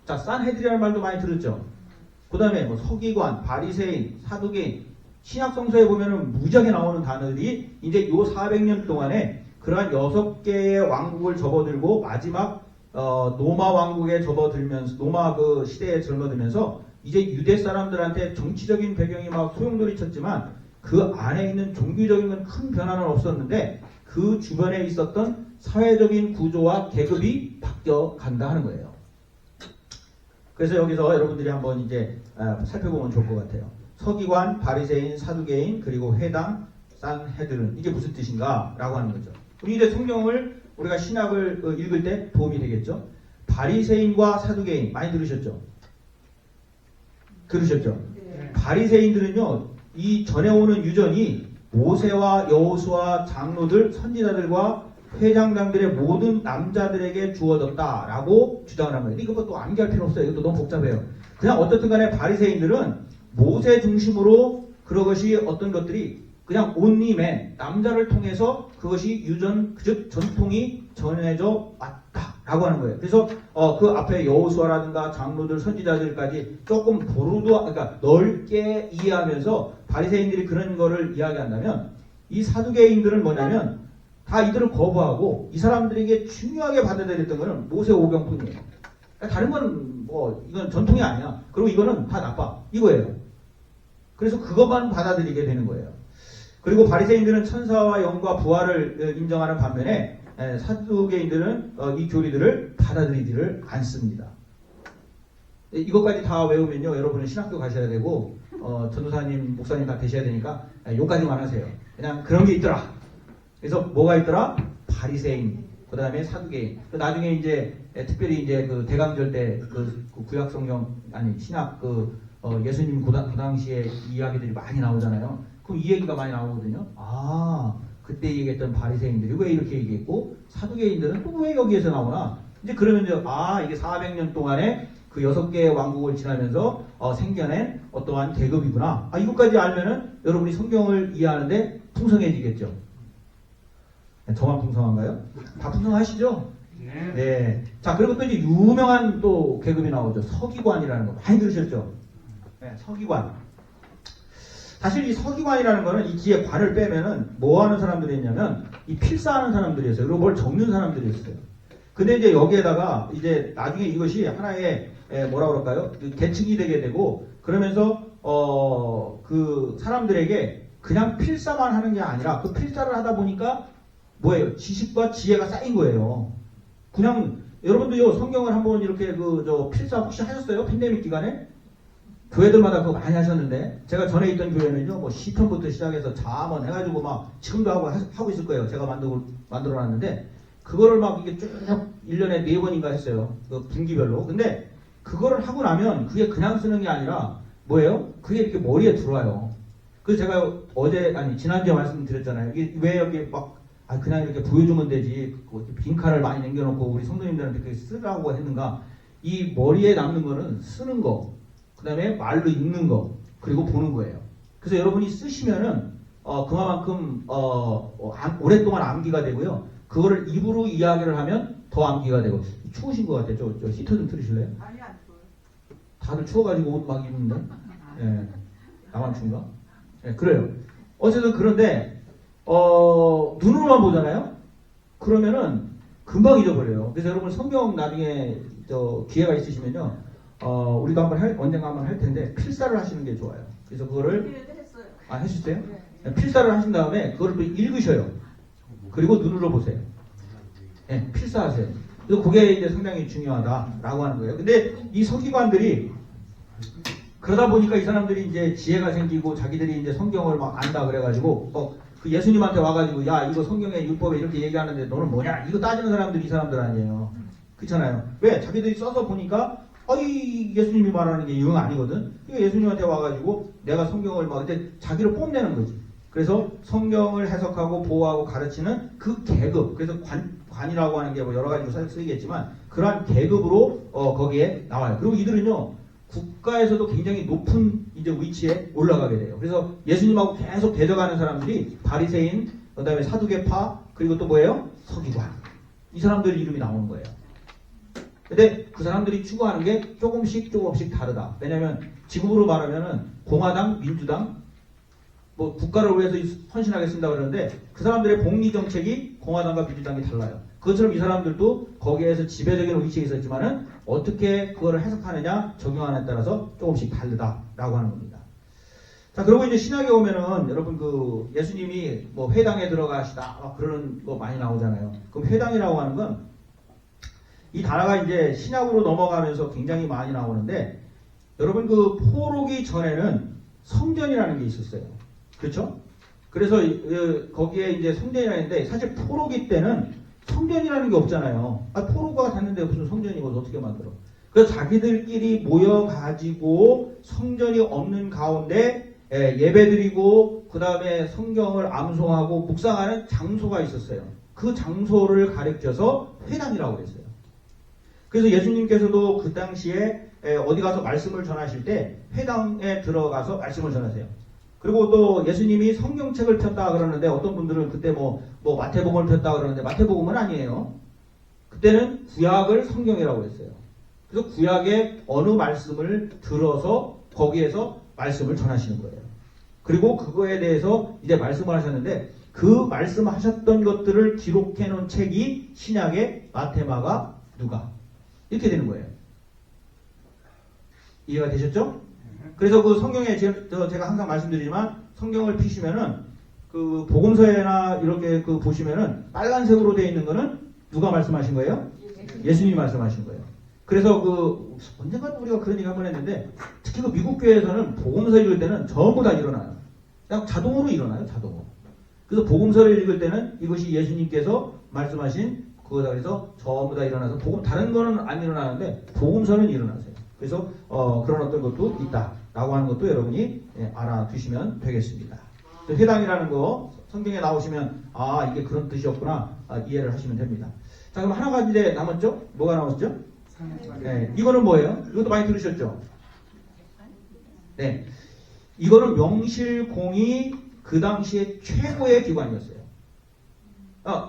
자, 산헤드리라는 말도 많이 들었죠. 그 다음에 뭐 서기관, 바리새인, 사두개인, 신약 성서에 보면은 무지하게 나오는 단어들이 이제 요 400년 동안에 그러한 6개의 왕국을 접어들고 마지막 노마 왕국에 접어들면서 노마 그 시대에 접어들면서 이제 유대 사람들한테 정치적인 배경이 막 소용돌이쳤지만 그 안에 있는 종교적인 큰 변화는 없었는데 그 주변에 있었던 사회적인 구조와 계급이 바뀌어 간다 하는 거예요. 그래서 여기서 여러분들이 한번 이제 살펴보면 좋을 것 같아요. 서기관, 바리새인, 사두개인, 그리고 회당, 산헤드른 이게 무슨 뜻인가 라고 하는 거죠. 우리 이제 성경을 우리가 신약을 읽을 때 도움이 되겠죠. 바리새인과 사두개인 많이 들으셨죠? 들으셨죠? 네. 바리새인들은요, 이 전해 오는 유전이 모세와 여호수아 장로들, 선지자들과 회장장들의 모든 남자들에게 주어졌다라고 주장을 합니다. 이거 또 암기할 필요 없어요. 이것도 너무 복잡해요. 그냥 어떻든 간에 바리새인들은 모세 중심으로 그것이 어떤 것들이 그냥 온리맨 남자를 통해서 그것이 유전 즉 전통이 전해져 왔다라고 하는 거예요. 그래서 그 앞에 여호수아라든가 장로들 선지자들까지 조금 그러니까 넓게 이해하면서 바리새인들이 그런 거를 이야기한다면 이 사두개인들은 뭐냐면 다 이들을 거부하고 이 사람들에게 중요하게 받아들였던 거는 모세 오경뿐이에요. 그러니까 다른 건 뭐 이건 전통이 아니야. 그리고 이거는 다 나빠 이거예요. 그래서 그것만 받아들이게 되는 거예요. 그리고 바리새인들은 천사와 영과 부활을 인정하는 반면에 사두개인들은 이 교리들을 받아들이지를 않습니다. 이것까지 다 외우면요, 여러분은 신학교 가셔야 되고 전도사님, 목사님 다 되셔야 되니까 요까지만 하세요. 그냥 그런 게 있더라. 그래서 뭐가 있더라? 바리새인, 그 다음에 사두개인. 나중에 이제 특별히 이제 그 대강절 때 그 구약 성경 아니 신학 예수님 그 당시에 이야기들이 많이 나오잖아요. 그럼 이 얘기가 많이 나오거든요. 아, 그때 얘기했던 바리새인들이 왜 이렇게 얘기했고 사두개인들은 또 왜 여기에서 나오나? 이제 그러면 이제 이게 400년 동안에 그 6개의 왕국을 지나면서 생겨낸 어떠한 계급이구나. 이것까지 알면은 여러분이 성경을 이해하는데 풍성해지겠죠. 저만 풍성한가요? 다 풍성하시죠? 네. 네. 자, 그리고 또 이제 유명한 또 계급이 나오죠. 서기관이라는 거 많이 들으셨죠? 네, 서기관. 사실 이 서기관이라는 거는 이 뒤에 관을 빼면은 뭐 하는 사람들이었냐면 이 필사하는 사람들이었어요. 그리고 뭘 적는 사람들이었어요. 근데 이제 여기에다가 이제 나중에 이것이 하나의 뭐라 그럴까요? 계층이 되게 되고 그러면서 그 사람들에게 그냥 필사만 하는 게 아니라 그 필사를 하다 보니까 뭐예요? 지식과 지혜가 쌓인 거예요. 그냥 여러분도요 성경을 한번 이렇게 필사 혹시 하셨어요? 팬데믹 기간에? 교회들마다 그거 많이 하셨는데 제가 전에 있던 교회는요 뭐 시편부터 시작해서 자문 해가지고 막 지금도 하고 있을 거예요. 제가 만들어놨는데 그거를 막 이게 쭉 1년에 4번인가 했어요. 그 분기별로. 근데 그거를 하고 나면 그게 그냥 쓰는 게 아니라 뭐예요? 그게 이렇게 머리에 들어와요. 그래서 제가 지난주에 말씀드렸잖아요. 이게 왜 여기 막 그냥 이렇게 보여주면 되지 빈칸을 많이 남겨놓고 우리 성도님들한테 그렇게 쓰라고 했는가. 이 머리에 남는 거는 쓰는 거, 그 다음에 말로 읽는 거, 그리고 보는 거예요. 그래서 여러분이 쓰시면은 그만큼 오랫동안 암기가 되고요. 그거를 입으로 이야기를 하면 더 암기가 되고. 추우신 것 같아요. 저 히터 좀 틀으실래요? 아니 안 추워요. 다들 추워가지고 옷 막 입는데. 예. 나만 추운가? 예, 그래요. 어쨌든 그런데 눈으로만 보잖아요. 그러면은 금방 잊어버려요. 그래서 여러분 성경 나중에 기회가 있으시면요, 우리도 언젠가 한번 할 텐데 필사를 하시는 게 좋아요. 그래서 그거를 했어요. 하셨어요? 네. 필사를 하신 다음에 그거를 또 읽으셔요. 그리고 눈으로 보세요. 네, 필사하세요. 그래서 그게 이제 상당히 중요하다라고 하는 거예요. 근데 이 서기관들이 그러다 보니까 이 사람들이 이제 지혜가 생기고 자기들이 이제 성경을 막 안다 그래가지고 그 예수님한테 와가지고 야 이거 성경에 율법에 이렇게 얘기하는데 너는 뭐냐 이거 따지는 사람들이 이 사람들 아니에요. 그렇잖아요. 왜? 자기들이 써서 보니까 이 예수님이 말하는 게 이건 아니거든. 이거 예수님한테 와가지고 내가 성경을 막 이제 자기를 뽐내는 거지. 그래서 성경을 해석하고 보호하고 가르치는 그 계급, 그래서 관이라고 하는 게 뭐 여러 가지로 쓰이겠지만 그러한 계급으로 거기에 나와요. 그리고 이들은요 국가에서도 굉장히 높은 이제 위치에 올라가게 돼요. 그래서 예수님하고 계속 대적하는 사람들이 바리새인, 그다음에 사두개파, 그리고 또 뭐예요? 서기관. 이 사람들 이름이 나오는 거예요. 근데 그 사람들이 추구하는 게 조금씩 다르다. 왜냐하면 지금으로 말하면은 공화당, 민주당, 뭐 국가를 위해서 헌신하겠습니다 그러는데 그 사람들의 복리 정책이 공화당과 민주당이 달라요. 그것처럼 이 사람들도 거기에서 지배적인 위치에 있었지만은 어떻게 그거를 해석하느냐, 적용하느냐에 따라서 조금씩 다르다라고 하는 겁니다. 자, 그리고 이제 신약에 오면은 여러분 그 예수님이 뭐 회당에 들어가시다 막 그런 거 많이 나오잖아요. 그럼 회당이라고 하는 건 이 단어가 이제 신약으로 넘어가면서 굉장히 많이 나오는데 여러분 그 포로기 전에는 성전이라는 게 있었어요. 그렇죠? 그래서 거기에 이제 성전이라는 게 있는데 사실 포로기 때는 성전이라는 게 없잖아요. 포로가 됐는데 무슨 성전이고 어떻게 만들어? 그래서 자기들끼리 모여가지고 성전이 없는 가운데 예배드리고 그 다음에 성경을 암송하고 묵상하는 장소가 있었어요. 그 장소를 가리켜서 회당이라고 했어요. 그래서 예수님께서도 그 당시에 어디 가서 말씀을 전하실 때 회당에 들어가서 말씀을 전하세요. 그리고 또 예수님이 성경책을 폈다 그러는데 어떤 분들은 그때 뭐 마태복음을 폈다 그러는데 마태복음은 아니에요. 그때는 구약을 성경이라고 했어요. 그래서 구약의 어느 말씀을 들어서 거기에서 말씀을 전하시는 거예요. 그리고 그거에 대해서 이제 말씀을 하셨는데 그 말씀하셨던 것들을 기록해 놓은 책이 신약의 마태, 마가, 누가 이렇게 되는 거예요. 이해가 되셨죠? 그래서 그 성경에 제가 항상 말씀드리지만 성경을 피시면은 그 복음서에나 이렇게 그 보시면은 빨간색으로 되어 있는 거는 누가 말씀하신 거예요? 예수님이 말씀하신 거예요. 그래서 그 언젠가 우리가 그런 얘기 한번 했는데 특히 그 미국 교회에서는 복음서 읽을 때는 전부 다 일어나요. 그냥 자동으로 일어나요. 자동으로. 그래서 복음서를 읽을 때는 이것이 예수님께서 말씀하신 그거다 그래서 전부 다 일어나서 다른 거는 안 일어나는데 복음서는 일어나세요. 그래서 그런 어떤 것도 있다라고 하는 것도 여러분이 알아두시면 되겠습니다. 회당이라는 거 성경에 나오시면 이게 그런 뜻이었구나 이해를 하시면 됩니다. 자, 그럼 하나가 이제 남았죠? 뭐가 남았죠? 네, 이거는 뭐예요? 이것도 많이 들으셨죠? 네, 이거는 명실공히 그 당시에 최고의 기관이었어요.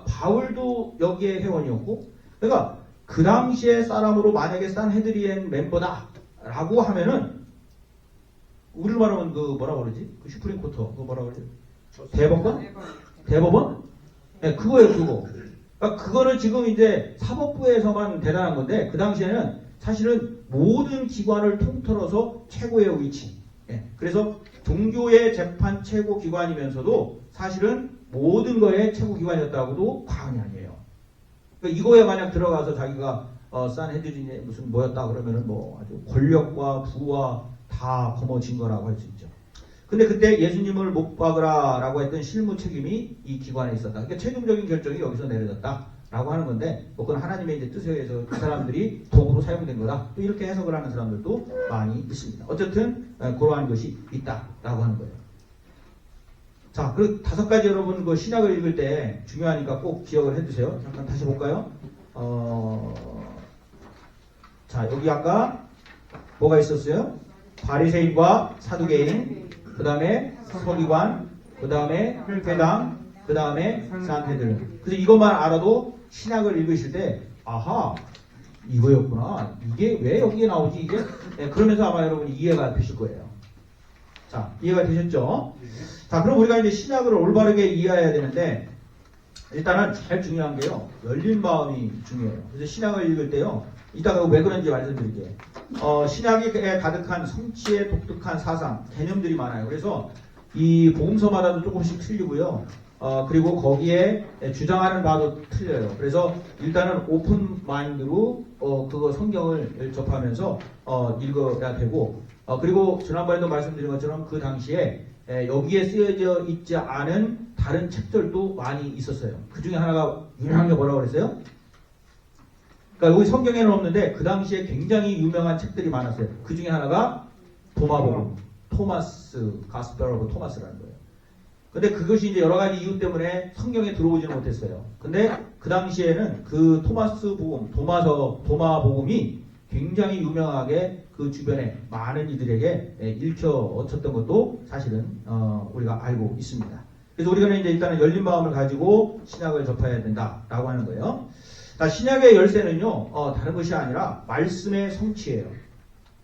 바울도 여기에 회원이었고, 그러니까 그 당시에 사람으로 만약에 산헤드리엔 멤버다라고 하면은 우리로 말하면 그 뭐라 그러지? 그 슈프림 코터 그거 뭐라 그러지? 대법원? 네, 그거예요, 그거. 그러니까 그거는 지금 이제 사법부에서만 대단한 건데 그 당시에는 사실은 모든 기관을 통틀어서 최고의 위치. 네, 그래서 종교의 재판 최고 기관이면서도 사실은 모든 거에 최고 기관이었다고도 과언이 아니에요. 그러니까 이거에 만약 들어가서 자기가 산헤드린에 무슨 뭐였다 그러면은 뭐 아주 권력과 부와 다 거머쥔 거라고 할 수 있죠. 근데 그때 예수님을 못 박으라라고 했던 실무 책임이 이 기관에 있었다. 그러니까 최종적인 결정이 여기서 내려졌다라고 하는 건데, 그건 하나님의 이제 뜻에 의해서 그 사람들이 도구로 사용된 거다. 또 이렇게 해석을 하는 사람들도 많이 있습니다. 어쨌든 그러한 것이 있다라고 하는 거예요. 자, 그 5가지 여러분 그 신약을 읽을 때 중요하니까 꼭 기억을 해두세요. 잠깐 다시 볼까요? 자, 여기 아까 뭐가 있었어요? 바리새인과 사두개인, 그 다음에 서기관, 그 다음에 회당, 그 다음에 산헤드린. 그래서 이것만 알아도 신약을 읽으실 때 아하, 이거였구나. 이게 왜 여기에 나오지 이게? 네, 그러면서 아마 여러분이 이해가 되실 거예요. 자, 이해가 되셨죠? 자, 그럼 우리가 이제 신약을 올바르게 이해해야 되는데 일단은 제일 중요한 게요, 열린 마음이 중요해요. 그래서 신약을 읽을 때요, 이따가 왜 그런지 말씀드릴게요. 신약에 가득한 성취의 독특한 사상, 개념들이 많아요. 그래서 이 복음서마다도 조금씩 틀리고요. 그리고 거기에 주장하는 바도 틀려요. 그래서 일단은 오픈 마인드로 그거 성경을 접하면서 읽어야 되고, 그리고 지난번에도 말씀드린 것처럼 그 당시에 여기에 쓰여져 있지 않은 다른 책들도 많이 있었어요. 그 중에 하나가 유명한 게 뭐라고 그랬어요? 그러니까 여기 성경에는 없는데 그 당시에 굉장히 유명한 책들이 많았어요. 그 중에 하나가 도마복음, 토마스, 가스펠 오브 토마스라는 거예요. 근데 그것이 이제 여러 가지 이유 때문에 성경에 들어오지는 못했어요. 근데 그 당시에는 그 토마스 복음, 도마복음이 굉장히 유명하게 그 주변에 많은 이들에게 읽혀졌던 것도 사실은 우리가 알고 있습니다. 그래서 우리가 이제 일단은 열린 마음을 가지고 신약을 접해야 된다라고 하는 거예요. 자, 신약의 열쇠는요, 다른 것이 아니라 말씀의 성취예요.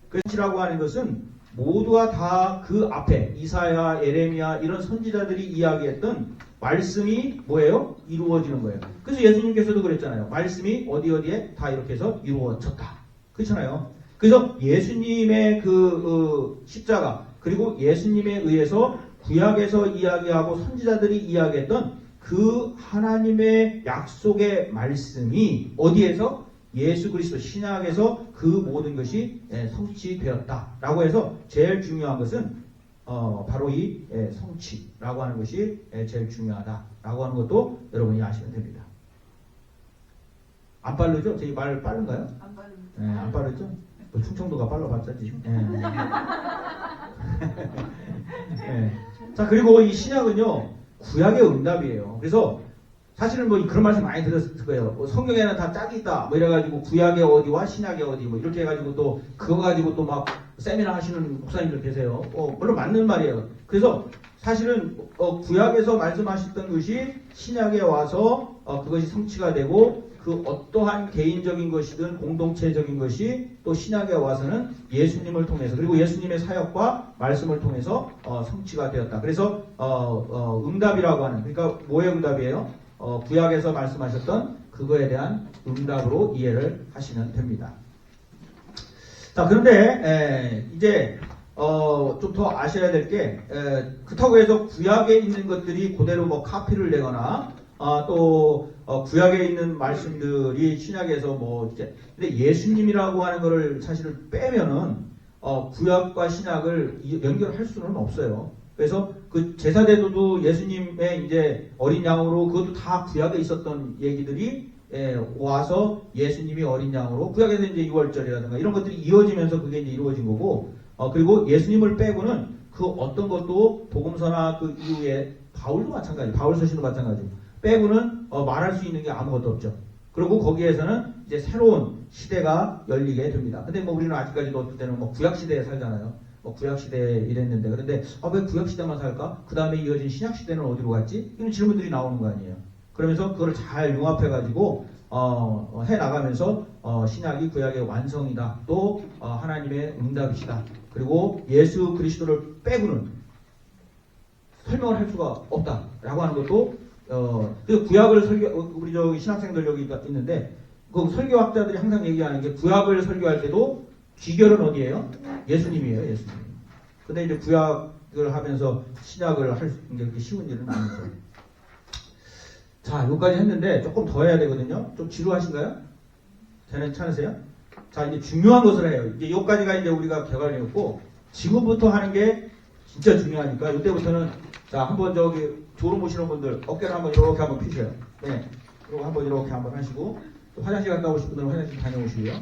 그 성취라고 하는 것은 모두가 다 그 앞에 이사야, 예레미야 이런 선지자들이 이야기했던 말씀이 뭐예요? 이루어지는 거예요. 그래서 예수님께서도 그랬잖아요. 말씀이 어디에 다 이렇게 해서 이루어졌다. 그렇잖아요. 그래서 예수님의 그 십자가 그리고 예수님에 의해서 구약에서 이야기하고 선지자들이 이야기했던 그 하나님의 약속의 말씀이 어디에서? 예수 그리스도 신약에서 그 모든 것이 성취되었다라고 해서 제일 중요한 것은 바로 이 성취라고 하는 것이 제일 중요하다라고 하는 것도 여러분이 아시면 됩니다. 안 빠르죠? 저희 말 빠른가요? 안 빠릅니다. 네, 안 빠르죠? 뭐 충청도가 빨라봤자지. 네. 자, 그리고 이 신약은요, 구약의 응답이에요. 그래서 사실은 뭐 그런 말씀 많이 들었을 거예요. 성경에는 다 짝이 있다. 뭐 이래가지고 구약의 어디와 신약의 어디 뭐 이렇게 해가지고 또 그거 가지고 또 막 세미나 하시는 목사님들 계세요. 물론 맞는 말이에요. 그래서 사실은 구약에서 말씀하셨던 것이 신약에 와서 그것이 성취가 되고 그 어떠한 개인적인 것이든 공동체적인 것이 또 신약에 와서는 예수님을 통해서 그리고 예수님의 사역과 말씀을 통해서 성취가 되었다. 그래서 응답이라고 하는 그러니까 뭐의 응답이에요? 구약에서 말씀하셨던 그거에 대한 응답으로 이해를 하시면 됩니다. 자, 그런데 이제 좀 더 아셔야 될 게 그렇다고 해서 구약에 있는 것들이 그대로 뭐 카피를 내거나 또 구약에 있는 말씀들이 신약에서 뭐 이제 근데 예수님이라고 하는 거를 사실을 빼면은 구약과 신약을 연결할 수는 없어요. 그래서 그 제사대도도 예수님의 이제 어린 양으로 그것도 다 구약에 있었던 얘기들이 와서 예수님이 어린 양으로 구약에서 이제 6월절이라든가 이런 것들이 이어지면서 그게 이제 이루어진 거고 그리고 예수님을 빼고는 그 어떤 것도 복음서나 그 이후에 바울도 마찬가지, 바울 서신도 마찬가지 빼고는 말할 수 있는 게 아무것도 없죠. 그리고 거기에서는 이제 새로운 시대가 열리게 됩니다. 근데 뭐 우리는 아직까지도 어떨 때는 뭐 구약 시대에 살잖아요. 구약 시대에 이랬는데 그런데 왜 구약 시대만 살까? 그 다음에 이어진 신약 시대는 어디로 갔지? 이런 질문들이 나오는 거 아니에요. 그러면서 그걸 잘 융합해 가지고 해 나가면서 신약이 구약의 완성이다. 또 하나님의 응답이시다. 그리고 예수 그리스도를 빼고는 설명을 할 수가 없다라고 하는 것도 그래서 구약을 우리 저기 신학생들 여기 있는데 그 설교학자들이 항상 얘기하는 게 구약을 설교할 때도 귀결은 어디예요? 예수님이에요, 예수님. 근데 이제 구약을 하면서 신약을 할 수 그렇게 쉬운 일은 아니죠. 자, 여기까지 했는데 조금 더 해야 되거든요. 좀 지루하신가요? 괜찮으세요? 자, 이제 중요한 것을 해요. 이제 여기까지가 이제 우리가 개발이었고 지금부터 하는 게 진짜 중요하니까 이때부터는 자, 한번 저기 졸음 오시는 분들 어깨를 한번 이렇게 한번 피세요. 네. 그리고 한번 이렇게 한번 하시고 또 화장실 갔다 오실 분들은 화장실 다녀오시고요.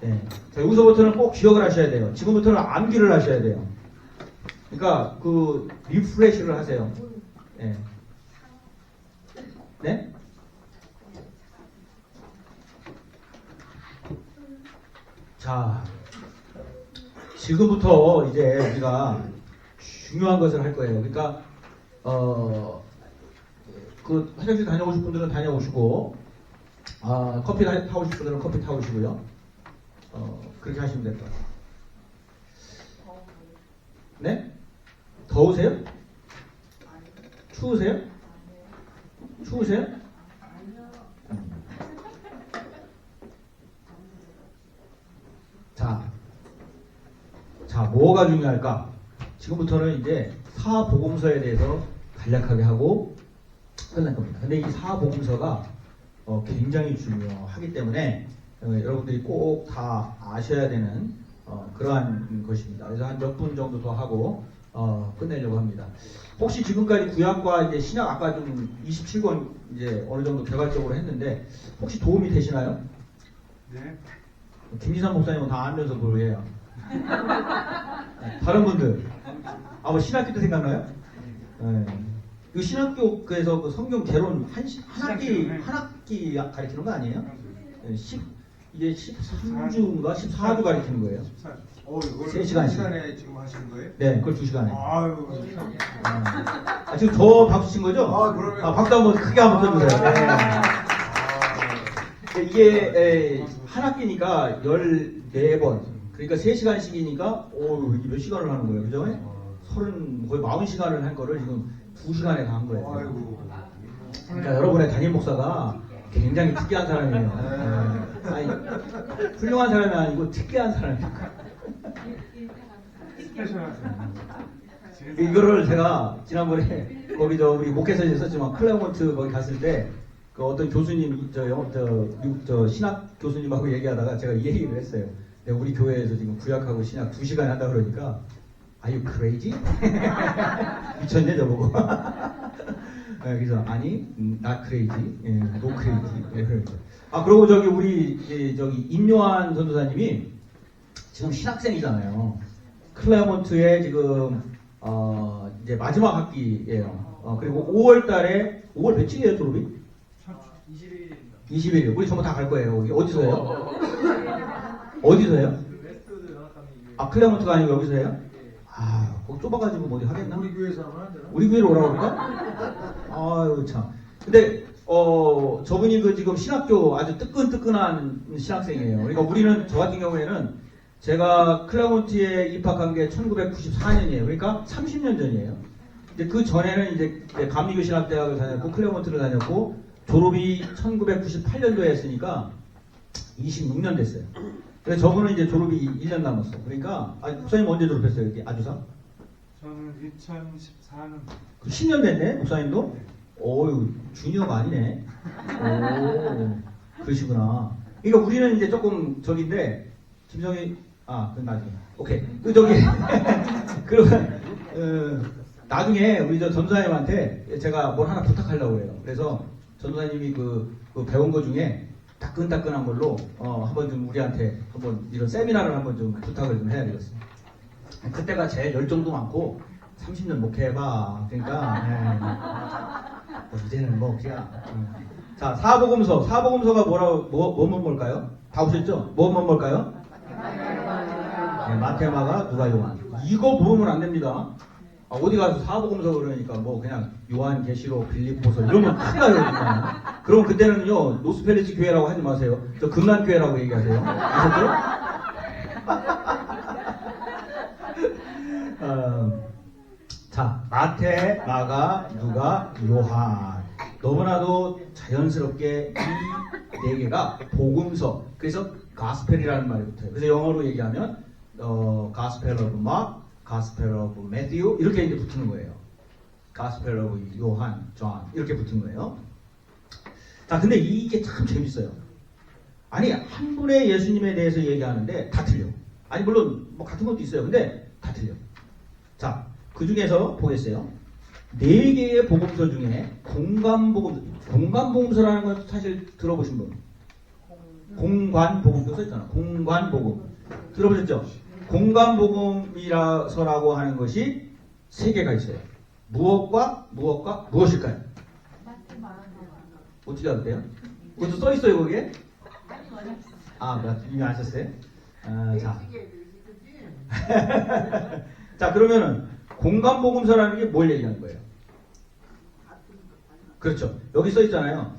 네. 자, 여기서부터는 꼭 기억을 하셔야 돼요. 지금부터는 암기를 하셔야 돼요. 그러니까 그 리프레시를 하세요. 네. 네? 자, 지금부터 이제 우리가 중요한 것을 할 거예요. 그러니까 그 화장실 다녀오실 분들은 다녀오시고 커피 타오실 분들은 커피 타오시고요. 그렇게 하시면 될 것 같아요. 네? 더우세요? 추우세요? 추우세요? 자, 뭐가 중요할까? 지금부터는 이제 사복음서에 대해서 간략하게 하고 끝날 겁니다. 근데 이 사복음서가 굉장히 중요하기 때문에 여러분들이 꼭 다 아셔야 되는 그러한 것입니다. 그래서 한 몇 분 정도 더 하고 끝내려고 합니다. 혹시 지금까지 구약과 이제 신약 아까 좀 27권 이제 어느 정도 개괄적으로 했는데 혹시 도움이 되시나요? 네. 김지산 목사님은 다 알면서 그러해요. 다른 분들 뭐 신학교 때 생각나요? 네. 그 신학교에서 그 성경 개론 한 학기 가르치는 거 아니에요? 이게 13주인가 14주 가리키는 거예요. 14. 이걸 3시간씩. 시간에 지금 하시는 거예요? 네, 그걸 2시간에. 아유, 지금 더 박수 친 거죠? 그러면. 박수 한번 크게 한번 쳐주세요. 네. 이게 한 학기니까 14번. 그러니까 3시간씩이니까 이게 몇 시간을 하는 거예요, 그죠? 거의 40시간을 한 거를 지금 2시간에 다 한 거예요. 아이고. 그러니까 여러분의 담임 목사가 굉장히 특이한 사람이에요. 아니, 훌륭한 사람이 아니고 특이한 사람이에요. 이거를 제가 지난번에 거기 우리 목회서에 있었지만 클레몬트 거기 갔을 때 그 어떤 교수님 저 신학 교수님하고 얘기하다가 제가 이 얘기를 했어요. 근데 우리 교회에서 지금 구약하고 신약 2시간에 한다 그러니까 Are you crazy? 미쳤네 저보고. 그래서 아니 not crazy, no crazy. 그리고 저기 우리 저기 임요한 전도사님이 지금 신학생이잖아요. 클레몬트의 지금 이제 마지막 학기예요. 그리고 5월달에 5월 며칠이에요 졸업이? 21일입니다. 21일. 우리 전부 다 갈 거예요. 여기 어디서요? 어디서 해요? 클레몬트가 아니고 여기서 해요? 거기 좁아가지고 뭐 어디 하겠나? 우리 교회에서 하면 안 되나? 우리 교회로 오라고 그럴까? 아유 참. 근데 저분이 그 지금 신학교 아주 뜨끈뜨끈한 신학생이에요. 그러니까 우리는 저 같은 경우에는 제가 클레몬트에 입학한 게 1994년이에요. 그러니까 30년 전이에요. 이제 그 전에는 이제 감리교 신학대학을 다녔고 클레몬트를 다녔고 졸업이 1998년도에 했으니까 26년 됐어요. 그래서 저분은 이제 졸업이 1년 남았어. 그러니까 목사님 언제 졸업했어요? 여기 아주사? 저는 2014년. 10년 됐네, 목사님도? 어유 주니어가 아니네. 그러시구나. 그러니까 우리는 이제 조금 저기인데, 김성희, 그건 나중에. 오케이. 그러면, 나중에 우리 저 전도사님한테 제가 뭘 하나 부탁하려고 해요. 그래서 전도사님이 그 배운 거 중에 따끈따끈한 걸로, 한번 좀 우리한테 한번 이런 세미나를 한번 좀 부탁을 좀 해야 되겠어요. 그때가 제일 열정도 많고 30년 목회해봐. 그러니까 이제는 뭐 그냥 자 사복음서가 뭐만 뭘까요? 다 오셨죠? 뭐만 뭘까요? 마태, 마가, 누가, 요한. 이거 모르면 안 됩니다. 어디 가서 사복음서 그러니까 뭐 그냥 요한, 계시록, 빌립보서 이러면 큰일 나요. 그냥. 그럼 그때는요 노스펠리지 교회라고 하지 마세요. 저 금난교회라고 얘기하세요. 아셨죠? 자, 마태, 마가, 누가, 요한. 너무나도 자연스럽게 이 네 개가 복음서. 그래서 가스펠이라는 말이 붙어요. 그래서 영어로 얘기하면 가스펠 오브 막, 가스펠 오브 매튜 이렇게 이제 붙는 거예요. 가스펠 오브 요한, 존 이렇게 붙은 거예요. 자, 근데 이게 참 재밌어요. 아니 한 분의 예수님에 대해서 얘기하는데 다 틀려. 아니 물론 뭐 같은 것도 있어요. 근데 다 틀려. 자, 그 중에서 보겠어요. 4개의 복음서 중에 공관복음서라는 건 사실 들어보신 분? 공관복음서 써있잖아. 공관복음. 들어보셨죠? 공관복음이라서라고 하는 것이 3개가 있어요. 무엇과 무엇일까요? 어떻게 알았대요? 그것도 써있어요, 거기에? 이미 아셨어요? 자. 자, 그러면은 공관복음서라는 게 뭘 얘기하는 거예요? 그렇죠. 여기 써 있잖아요.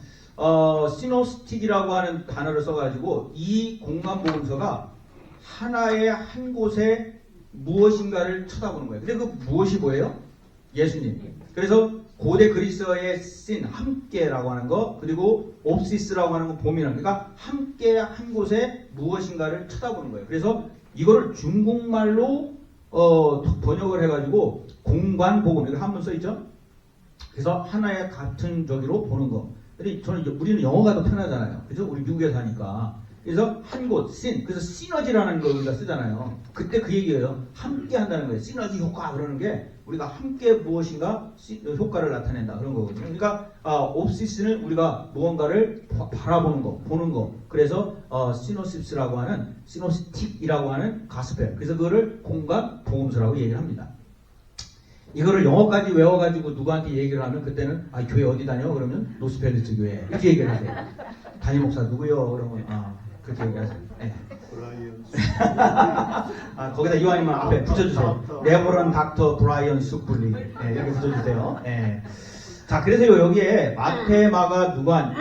시노스틱이라고 하는 단어를 써가지고 이 공관복음서가 하나의 한 곳에 무엇인가를 쳐다보는 거예요. 근데 그 무엇이 뭐예요? 예수님. 그래서 고대 그리스어의 신, 함께라고 하는 거, 그리고 옵시스라고 하는 거 봄이라는 거. 그러니까 함께 한 곳에 무엇인가를 쳐다보는 거예요. 그래서 이거를 중국말로 번역을 해가지고 공관복음 이렇게 한문 써있죠. 그래서 하나의 같은 저기로 보는 거. 근데 우리는 영어가 더 편하잖아요. 그죠? 우리 미국에 사니까. 그래서 한 곳, 신. 그래서 시너지라는 걸 우리가 쓰잖아요. 그때 그 얘기예요. 함께 한다는 거예요. 시너지 효과 그러는 게 우리가 함께 무엇인가 효과를 나타낸다 그런 거거든요. 그러니까 옵시스는 우리가 무언가를 바라보는 거, 보는 거. 그래서 시노시스라고 하는 시노스틱이라고 하는 가스펠. 그래서 그거를 공간 복음서라고 얘기를 합니다. 이거를 영어까지 외워가지고 누구한테 얘기를 하면 그때는 교회 어디 다녀? 그러면 노스펠리츠 교회 이렇게 얘기를 하세요. 담임 목사 누구요? 그러면 그렇게 얘기하세요. 예. 브라이언 아, 거기다 요한님은 앞에 붙여주세요. 레버런 닥터 브라이언 수플리. 예, 이렇게 붙여주세요. 예. 자, 그래서 여기에 마태, 마가, 누가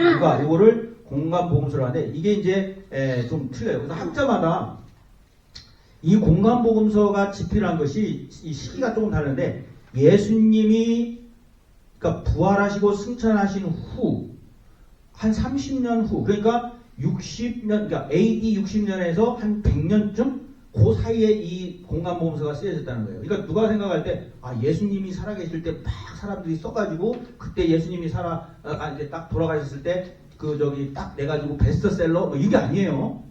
이거를 공간복음서로 하는데 이게 이제 좀 틀려요. 그래서 학자마다 이 공간복음서가 집필한 것이 이 시기가 조금 다른데 예수님이 그러니까 부활하시고 승천하신 후 한 30년 후 그러니까 60년 그러니까 AD 60년에서 한 100년쯤 그 사이에 이 공간복음서가 쓰여졌다는 거예요. 그러니까 누가 생각할 때 아 예수님이 살아계실 때 막 사람들이 써가지고 그때 예수님이 이제 딱 돌아가셨을 때 그 저기 딱 내가지고 베스트셀러 뭐 이게 아니에요.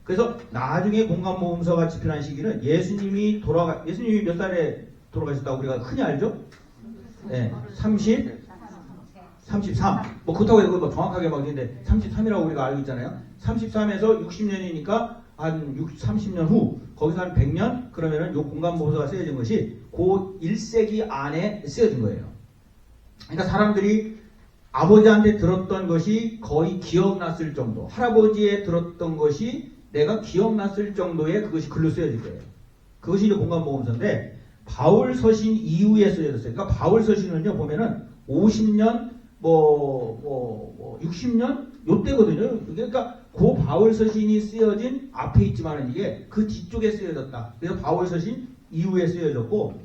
그래서 나중에 공간복음서가 집필한 시기는 예수님이 몇 살에 돌아가셨다고 우리가 흔히 알죠? 네, 33. 뭐 그렇다고 해서 뭐 정확하게 막 있는데 33이라고 우리가 알고 있잖아요. 33에서 60년이니까 한 30년 후 거기서 한 100년 그러면은 요 공간복음서가 쓰여진 것이 그 1세기 안에 쓰여진 거예요. 그러니까 사람들이 아버지한테 들었던 것이 거의 기억났을 정도, 할아버지에 들었던 것이 내가 기억났을 정도의 그것이 글로 쓰여질 거예요. 그것이 이제 공간복음서인데 바울 서신 이후에 쓰여졌어요. 그러니까 바울 서신은요 보면은 50년 60년 요때거든요. 그러니까 그 바울 서신이 쓰여진 앞에 있지만은 이게 그 뒤쪽에 쓰여졌다. 그래서 바울 서신 이후에 쓰여졌고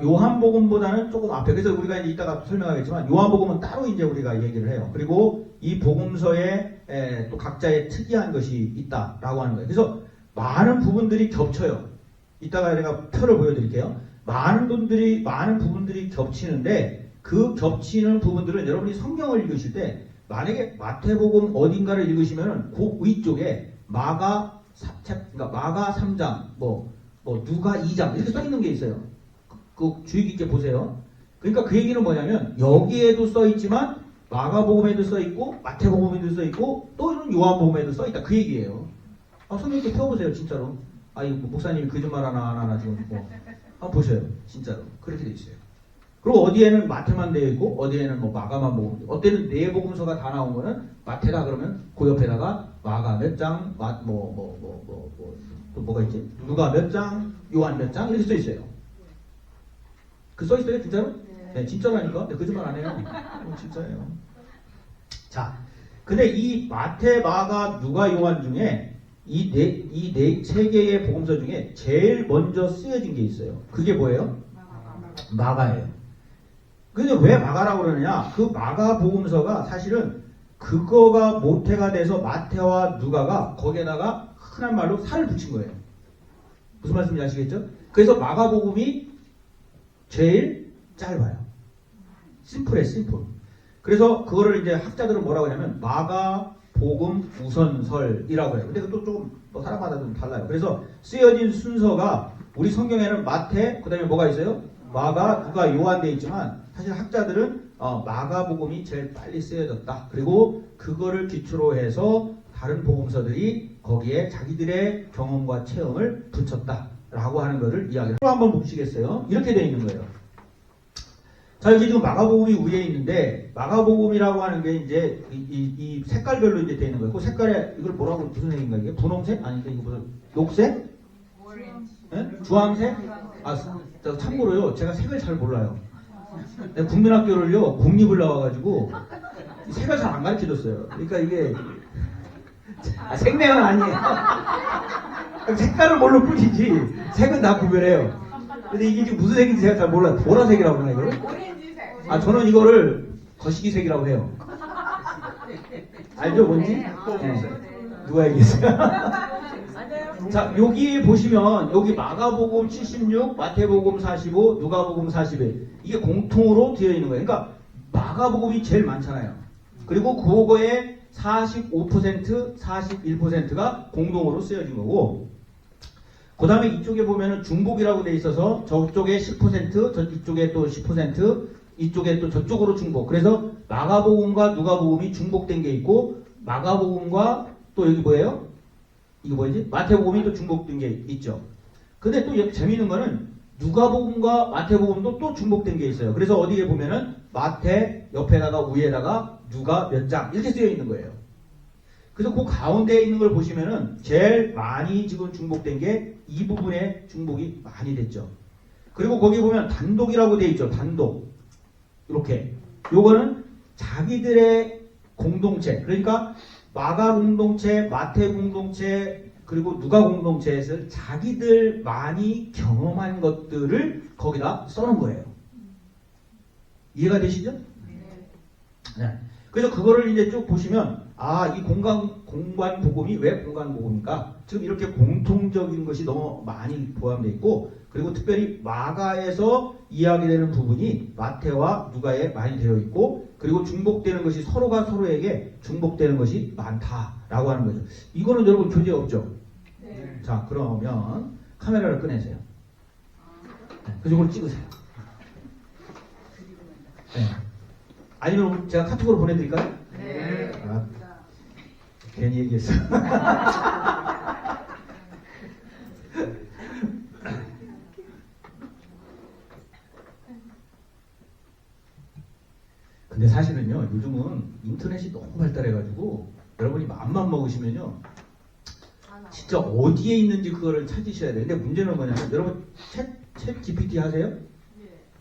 요한복음보다는 조금 앞에. 그래서 우리가 이제 이따가 설명하겠지만 요한복음은 따로 이제 우리가 얘기를 해요. 그리고 이 복음서에 또 각자의 특이한 것이 있다라고 하는 거예요. 그래서 많은 부분들이 겹쳐요. 이따가 제가 표를 보여드릴게요. 많은 부분들이 겹치는데 그 겹치는 부분들은 여러분이 성경을 읽으실 때 만약에 마태복음 어딘가를 읽으시면은 그 위쪽에 마가 3장, 누가 2장 이렇게 써 있는 게 있어요. 그 주의 깊게 보세요. 그러니까 그 얘기는 뭐냐면 여기에도 써 있지만 마가복음에도 써 있고 마태복음에도 써 있고 또 이런 요한복음에도 써 있다 그 얘기예요. 성경 이렇게 펴보세요 진짜로. 목사님이 거짓말 안 하나 지금 한번 보셔요 진짜로 그렇게 돼 있어요. 그리고 어디에는 마태만 되어 있고 어디에는 마가만 보고 어때는 네 복음서가 다 나온 거는 마태다 그러면 그 옆에다가 마가 몇 장, 또 뭐가 있지? 누가 몇 장, 요한 몇 장 이렇게 써 있어요. 그 써 있어요 진짜로? 네 진짜라니까. 네, 거짓말 안 해요. 진짜예요. 자, 근데 이 마태, 마가, 누가, 요한 중에 이 세 개의 복음서 중에 제일 먼저 쓰여진 게 있어요. 그게 뭐예요? 마가예요. 근데 왜 마가라고 그러느냐? 그 마가 복음서가 사실은 그거가 모태가 돼서 마태와 누가가 거기에다가 흔한 말로 살을 붙인 거예요. 무슨 말씀인지 아시겠죠? 그래서 마가 복음이 제일 짧아요. 심플해, 심플. 그래서 그거를 이제 학자들은 뭐라고 하냐면 마가 복음 우선설이라고 해요. 근데 그것도 조금 사람마다 좀 달라요. 그래서 쓰여진 순서가 우리 성경에는 마태, 그 다음에 뭐가 있어요? 마가, 누가, 요한 돼 있지만 사실 학자들은 마가복음이 제일 빨리 쓰여졌다. 그리고 그거를 기초로 해서 다른 복음서들이 거기에 자기들의 경험과 체험을 붙였다라고 하는 것을 이야기를 한번 보시겠어요? 이렇게 되어 있는 거예요. 자, 여기 지금 마가복음이 위에 있는데 마가복음이라고 하는 게 이제 이 색깔별로 이제 되어 있는 거예요. 그 색깔에 이걸 뭐라고 무슨 색인가 이게? 분홍색? 아니 이거 무슨 녹색? 네? 주황색? 참고로요, 제가 색을 잘 몰라요. 내가 국민학교를요, 공립을 나와가지고, 색을 잘 안 가르쳐줬어요. 그러니까 이게, 색내는 아니에요. 색깔을 뭘로 뿌리지, 색은 다 구별해요. 근데 이게 지금 무슨 색인지 제가 잘 몰라요. 보라색이라고 하나, 이거를? 저는 이거를 거시기색이라고 해요. 알죠, 뭔지? 네. 누가 얘기했어요? 자, 여기 보시면 여기 마가복음 76, 마태복음 45, 누가복음 41 이게 공통으로 되어 있는 거예요. 그러니까 마가복음이 제일 많잖아요. 그리고 그거에 45%, 41%가 공동으로 쓰여진 거고 그 다음에 이쪽에 보면은 중복이라고 돼 있어서 저쪽에 10%, 이쪽에 또 10%, 이쪽에 또 저쪽으로 중복. 그래서 마가복음과 누가복음이 중복된 게 있고 마가복음과 또 여기 뭐예요? 이거 뭐지? 마태복음이 또 중복된 게 있죠. 근데 또 재미있는 거는 누가복음과 마태복음도 또 중복된 게 있어요. 그래서 어디에 보면은 마태 옆에다가 위에다가 누가 몇 장 이렇게 쓰여 있는 거예요. 그래서 그 가운데 있는 걸 보시면은 제일 많이 지금 중복된 게 이 부분에 중복이 많이 됐죠. 그리고 거기 보면 단독이라고 돼 있죠. 단독. 이렇게. 요거는 자기들의 공동체. 그러니까 마가 공동체, 마태 공동체, 그리고 누가 공동체에서 자기들 많이 경험한 것들을 거기다 써놓은 거예요. 이해가 되시죠? 네. 그래서 그거를 이제 쭉 보시면 이 공관 복음이 왜 공관 복음입니까? 지금 이렇게 공통적인 것이 너무 많이 포함되어 있고 그리고 특별히 마가에서 이야기되는 부분이 마태와 누가에 많이 되어 있고 그리고 중복되는 것이 서로가 서로에게 중복되는 것이 많다라고 하는 거죠. 이거는 여러분 교재 없죠? 네. 자 그러면 카메라를 꺼내세요. 네, 그래서 이걸 찍으세요. 네. 아니면 제가 카톡으로 보내드릴까요? 네. 괜히 얘기했어. 근데 사실은요, 요즘은 인터넷이 너무 발달해가지고 여러분이 마음만 먹으시면요, 진짜 어디에 있는지 그거를 찾으셔야 돼요. 근데 문제는 뭐냐면 여러분 챗 GPT 하세요?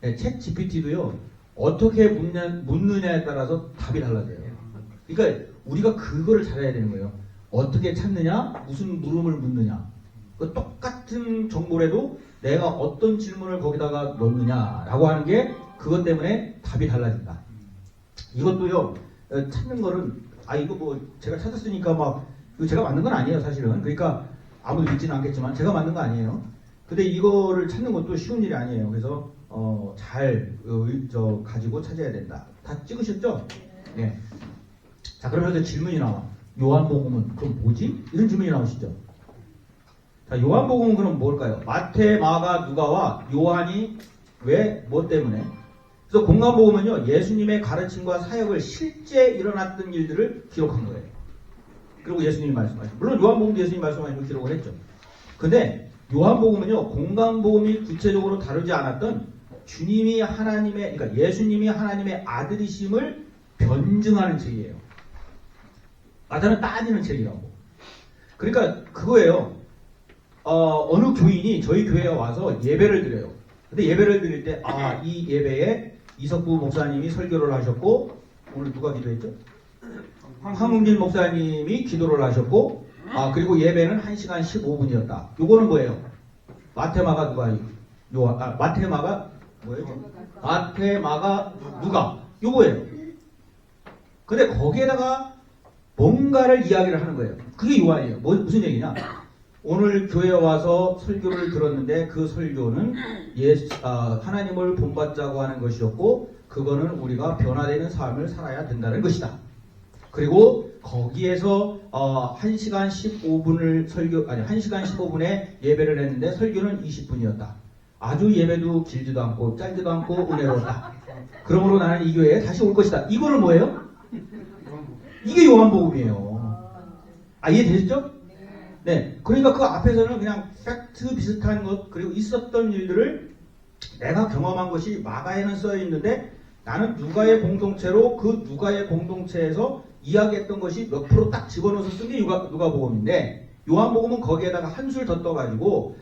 네, 챗 GPT도요, 어떻게 묻느냐에 따라서 답이 달라져요. 그러니까 우리가 그거를 잘해야 되는 거예요. 어떻게 찾느냐, 무슨 물음을 묻느냐. 그 똑같은 정보라도 내가 어떤 질문을 거기다가 넣느냐라고 하는 게 그것 때문에 답이 달라진다. 이것도요, 찾는 거는, 이거 뭐 제가 찾았으니까 막 이거 제가 만든 건 아니에요, 사실은. 그러니까 아무도 믿지는 않겠지만 제가 만든 거 아니에요. 근데 이거를 찾는 것도 쉬운 일이 아니에요. 그래서 잘 가지고 찾아야 된다. 다 찍으셨죠? 네. 자, 그러면서 질문이 나와. 요한복음은 그럼 뭐지? 이런 질문이 나오시죠. 자, 요한복음은 그럼 뭘까요? 마태, 마가, 누가와 요한이 왜, 뭐 때문에? 그래서 공관복음은요, 예수님의 가르침과 사역을 실제 일어났던 일들을 기록한 거예요. 그리고 예수님이 말씀하셨죠. 물론 요한복음도 예수님이 말씀하신 기록을 했죠. 근데 요한복음은요, 공관복음이 구체적으로 다루지 않았던 주님이 하나님의, 그러니까 예수님이 하나님의 아들이심을 변증하는 책이에요. 마태는 따지는 책이라고. 그러니까 그거예요. 어느 교인이 저희 교회에 와서 예배를 드려요. 근데 예배를 드릴 때, 이 예배에 이석구 목사님이 설교를 하셨고, 오늘 누가 기도했죠? 황웅진 목사님이 기도를 하셨고, 그리고 예배는 1시간 15분이었다. 요거는 뭐예요? 마테마가 누가, 마테마가 뭐예요? 마테마가 누가? 요거예요. 근데 거기에다가 뭔가를 이야기를 하는 거예요. 그게 요한이에요. 무슨 얘기냐? 오늘 교회에 와서 설교를 들었는데 그 설교는 하나님을 본받자고 하는 것이었고 그거는 우리가 변화되는 삶을 살아야 된다는 것이다. 그리고 거기에서 1시간 15분을 1시간 15분에 예배를 했는데 설교는 20분이었다. 아주 예배도 길지도 않고 짧지도 않고 은혜로웠다. 그러므로 나는 이 교회에 다시 올 것이다. 이거는 뭐예요? 이게 요한복음이에요. 이해되셨죠? 네. 그러니까 그 앞에서는 그냥 팩트 비슷한 것, 그리고 있었던 일들을 내가 경험한 것이 마가에는 써 있는데 나는 누가의 공동체로 그 누가의 공동체에서 이야기했던 것이 몇 프로 딱 집어넣어서 쓴 게 누가복음인데 요한복음은 거기에다가 한술 더 떠가지고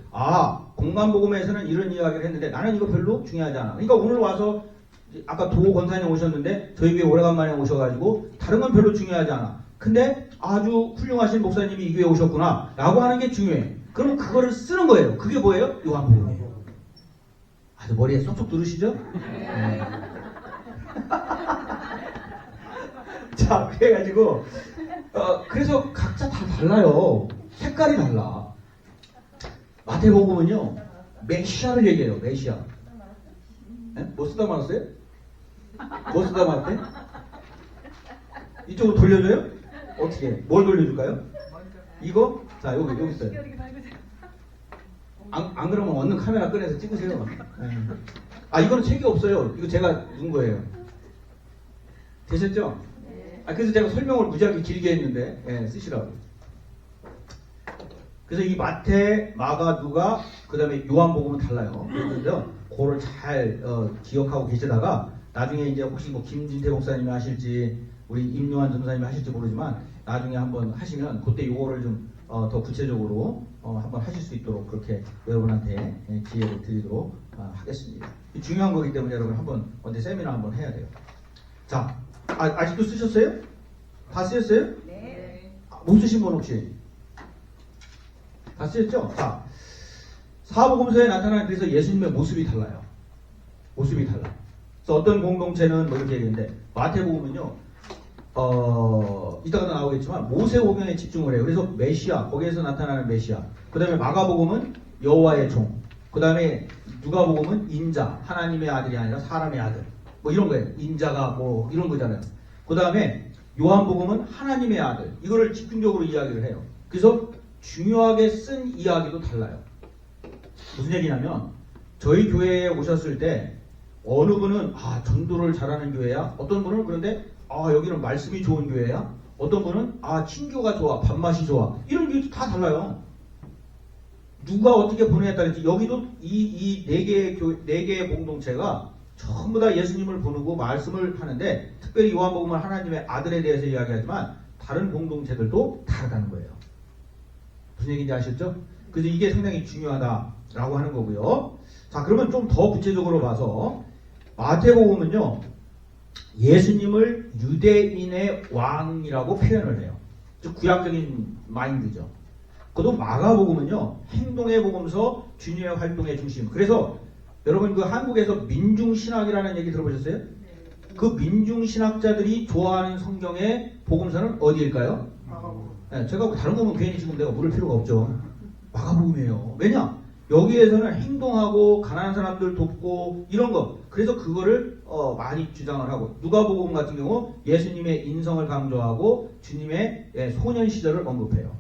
공관복음에서는 이런 이야기를 했는데 나는 이거 별로 중요하지 않아. 그러니까 오늘 와서 아까 도 권사님 오셨는데 저희 교회 오래간만에 오셔가지고 다른 건 별로 중요하지 않아. 근데 아주 훌륭하신 목사님이 이 교회에 오셨구나 라고 하는 게 중요해. 그럼 그거를 쓰는 거예요. 그게 뭐예요? 요한복음이에요. 아주 머리에 쏙쏙 들으시죠? 네. 자, 그래가지고 그래서 각자 다 달라요. 색깔이 달라. 마태복음은요 메시아를 얘기해요. 메시아. 네? 뭐 쓰다 말았어요? 뭐 쓰다 말았대? 이쪽으로 돌려줘요? 어떻게? 뭘 돌려줄까요? 이거? 자, 여기 있어요. 안 그러면 얼른 카메라 꺼내서 찍으세요. 네. 이거는 책이 없어요. 이거 제가 넣은 거예요. 되셨죠? 그래서 제가 설명을 무지하게 길게 했는데, 쓰시라고. 그래서 이 마태, 마가, 누가, 그 다음에 요한복음은 달라요. 그래서 그거를 잘 기억하고 계시다가 나중에 이제 혹시 뭐 김진태 목사님이 하실지 우리 임요한 전사님이 하실지 모르지만 나중에 한번 하시면 그때 요거를 좀 더 구체적으로 한번 하실 수 있도록 그렇게 여러분한테 기회를 드리도록 하겠습니다. 중요한 거기 때문에 여러분 한번 언제 세미나 한번 해야 돼요. 자, 아직도 쓰셨어요? 다 쓰셨어요? 네. 못 쓰신 분 혹시? 다 쓰셨죠? 자, 사복음서에 나타나는 그래서 예수님의 모습이 달라요. 모습이 달라. 그래서 어떤 공동체는 뭐 이렇게 얘기했는데 마태복음은요. 이따가도 나오겠지만 모세오경에 집중을 해요. 그래서 메시아, 거기에서 나타나는 메시아. 그 다음에 마가복음은 여호와의 종. 그 다음에 누가복음은 인자, 하나님의 아들이 아니라 사람의 아들. 뭐 이런 거예요. 인자가 뭐 이런 거잖아요. 그 다음에 요한복음은 하나님의 아들. 이거를 집중적으로 이야기를 해요. 그래서 중요하게 쓴 이야기도 달라요. 무슨 얘기냐면 저희 교회에 오셨을 때 어느 분은 전도를 잘하는 교회야. 어떤 분은 그런데 여기는 말씀이 좋은 교회야. 어떤 분은 친교가 좋아, 밥맛이 좋아. 이런 게 다 달라요. 누가 어떻게 보내에 따르지. 여기도 이 네 개의 공동체가 전부 다 예수님을 보내고 말씀을 하는데 특별히 요한복음은 하나님의 아들에 대해서 이야기하지만 다른 공동체들도 다르다는 거예요. 무슨 얘기인지 아셨죠? 그래서 이게 상당히 중요하다라고 하는 거고요. 자, 그러면 좀 더 구체적으로 봐서 마태복음은요. 예수님을 유대인의 왕이라고 표현을 해요. 즉 구약적인 마인드죠. 그것도 마가복음은요. 행동의 복음서, 주님의 활동의 중심. 그래서 여러분 그 한국에서 민중신학이라는 얘기 들어보셨어요? 그 민중신학자들이 좋아하는 성경의 복음서는 어디일까요? 네, 제가 다른 거면 괜히 지금 내가 물을 필요가 없죠. 마가복음이에요. 왜냐? 여기에서는 행동하고 가난한 사람들 돕고 이런 거. 그래서 그거를 많이 주장을 하고 누가복음 같은 경우 예수님의 인성을 강조하고 주님의 소년 시절을 언급해요.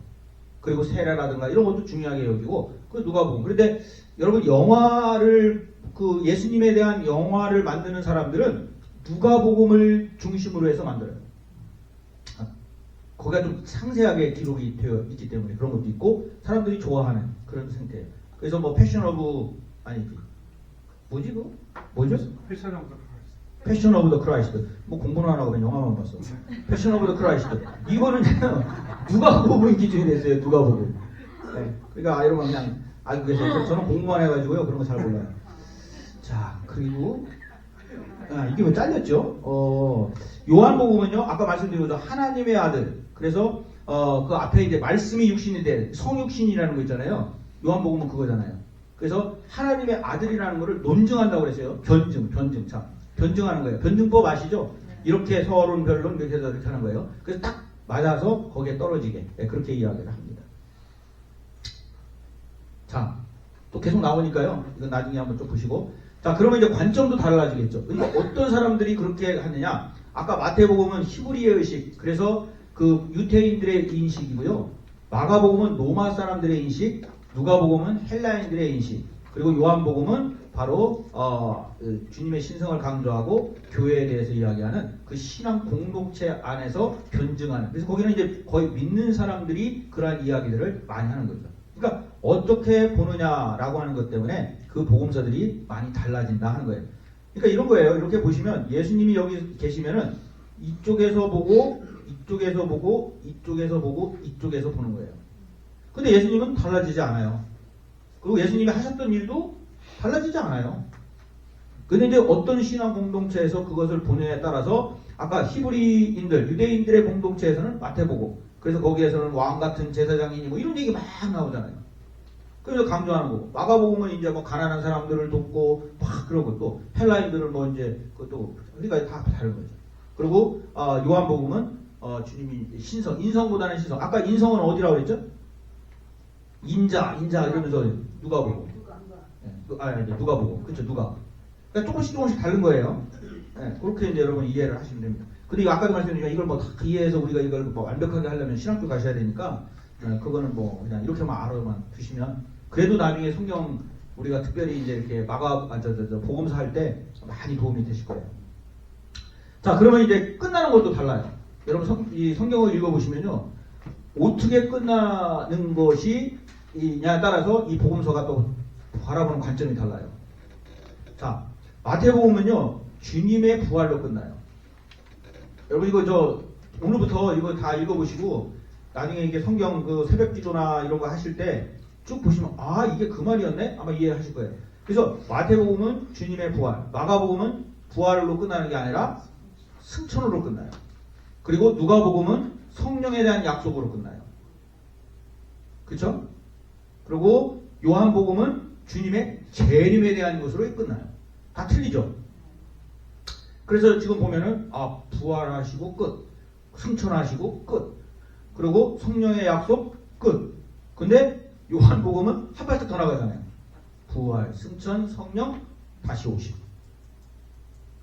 그리고 세례라든가 이런 것도 중요하게 여기고 그 누가복음. 그런데 여러분 영화를 그 예수님에 대한 영화를 만드는 사람들은 누가복음을 중심으로 해서 만들어요. 거기가 좀 상세하게 기록이 되어 있기 때문에 그런 것도 있고 사람들이 좋아하는 그런 상태예요. 그래서 뭐 패션 오브 아니지 뭐지 그거? 뭐죠? 패션 오브 더 크라이스트. 패션 오브 더 크라이스트. 뭐 공부는 안 하고 그냥 영화만 봤어. 패션 오브 더 크라이스트. 이거는 누가복음이 기준이 됐어요. 누가복음. 네. 그러니까 이런 거 그냥 알고 계세요. 저는 공부만 해가지고요 그런 거 잘 몰라요. 자, 그리고 이게 왜 잘렸죠? 요한복음은요 아까 말씀드린 대로 하나님의 아들. 그래서 그 앞에 이제 말씀이 육신이 된 성육신이라는 거 있잖아요. 요한복음은 그거잖아요. 그래서 하나님의 아들이라는 거를 논증한다고 그랬어요. 변증. 자, 변증하는 거예요. 변증법 아시죠? 이렇게 서론, 변론 이렇게 해서 이렇게 하는 거예요. 그래서 딱 맞아서 거기에 떨어지게 그렇게 이야기를 합니다. 자, 또 계속 나오니까요. 이건 나중에 한번 좀 보시고. 자, 그러면 이제 관점도 달라지겠죠. 그러니까 어떤 사람들이 그렇게 하느냐? 아까 마태복음은 히브리의 의식, 그래서 그 유태인들의 인식이고요. 마가복음은 로마 사람들의 인식, 누가복음은 헬라인들의 인식, 그리고 요한복음은 바로 주님의 신성을 강조하고 교회에 대해서 이야기하는 그 신앙 공동체 안에서 변증하는. 그래서 거기는 이제 거의 믿는 사람들이 그러한 이야기들을 많이 하는 거죠. 그러니까 어떻게 보느냐라고 하는 것 때문에 그 복음서들이 많이 달라진다 하는 거예요. 그러니까 이런 거예요. 이렇게 보시면 예수님이 여기 계시면은 이쪽에서 보고 이쪽에서 보고 이쪽에서 보고 이쪽에서 보는 거예요. 근데 예수님은 달라지지 않아요. 그리고 예수님이 하셨던 일도 달라지지 않아요. 근데 이제 어떤 신앙 공동체에서 그것을 보느냐에 따라서 아까 히브리인들, 유대인들의 공동체에서는 마태복음, 그래서 거기에서는 왕 같은 제사장이니 뭐 이런 얘기 막 나오잖아요. 그래서 강조하는 거고, 마가복음은 이제 뭐 가난한 사람들을 돕고 막 그러고, 또 헬라인들은 뭐 이제 그것도 그러니까 다 다른 거죠. 그리고 요한복음은 주님이 신성, 인성보다는 신성. 아까 인성은 어디라고 그랬죠? 인자 이러면서 누가복음. 누가복음. 그렇죠, 누가. 그러니까 조금씩 다른 거예요. 네, 그렇게 이제 여러분 이해를 하시면 됩니다. 근데 아까도 말씀드린 이걸 뭐 다 이해해서 우리가 이걸 뭐 완벽하게 하려면 신학교 가셔야 되니까 그거는 뭐 그냥 이렇게만 알아만 두시면 그래도 나중에 성경 우리가 특별히 이제 이렇게 복음서 할 때 많이 도움이 되실 거예요. 자, 그러면 이제 끝나는 것도 달라요. 여러분 이 성경을 읽어보시면요 어떻게 끝나는 것이냐에 따라서 이 복음서가 또 바라보는 관점이 달라요. 자, 마태복음은요 주님의 부활로 끝나요. 여러분 이거 오늘부터 이거 다 읽어보시고 나중에 이게 성경 그 새벽 기도나 이런 거 하실 때 쭉 보시면 아 이게 그 말이었네 아마 이해하실 거예요. 그래서 마태복음은 주님의 부활, 마가복음은 부활로 끝나는 게 아니라 승천으로 끝나요. 그리고 누가복음은 성령에 대한 약속으로 끝나요. 그렇죠? 그리고 요한복음은 주님의 재림에 대한 것으로 끝나요. 다 틀리죠. 그래서 지금 보면은 아 부활하시고 끝, 승천하시고 끝, 그리고 성령의 약속 끝. 근데 요한복음은 한 발짝 더 나가잖아요. 부활, 승천, 성령, 다시 오심.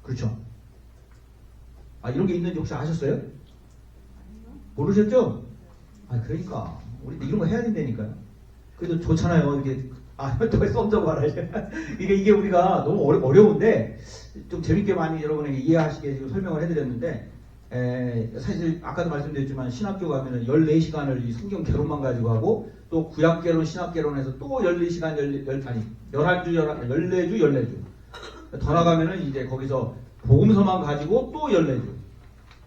그렇죠? 아 이런 게 있는지 혹시 아셨어요? 모르셨죠? 아 그러니까 우리 이런 거 해야 된다니까요. 그래도 좋잖아요. 이게 또 썸져봐라. 이게 우리가 너무 어려운데 좀 재밌게 많이 여러분에게 이해하시게 지금 설명을 해드렸는데 사실 아까도 말씀드렸지만 신학교 가면은 14시간을 이 성경 개론만 가지고 하고 또 구약 개론, 신학 개론에서 또 14시간 14주 14주 더 나가면은 이제 거기서 복음서만 가지고 또 14주.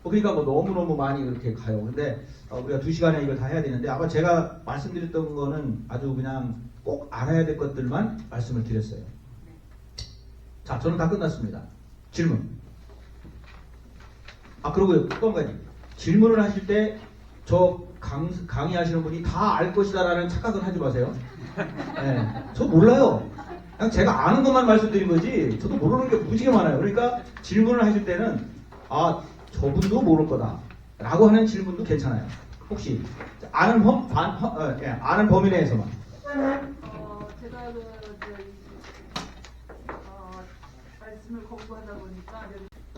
그러니까 뭐 너무너무 많이 그렇게 가요. 근데 우리가 2시간에 이걸 다 해야 되는데 아마 제가 말씀드렸던 거는 아주 그냥 꼭 알아야 될 것들만 말씀을 드렸어요. 자, 저는 다 끝났습니다. 질문. 그리고 또 한 가지. 질문을 하실 때 저 강의하시는 분이 다 알 것이다라는 착각은 하지 마세요. 네, 저 몰라요. 그냥 제가 아는 것만 말씀드린 거지 저도 모르는 게 무지개 많아요. 그러니까 질문을 하실 때는 저분도 모를 거다 라고 하는 질문도 괜찮아요. 혹시 아는 범위 내에서만. 제가 말씀을 공부하다 보니까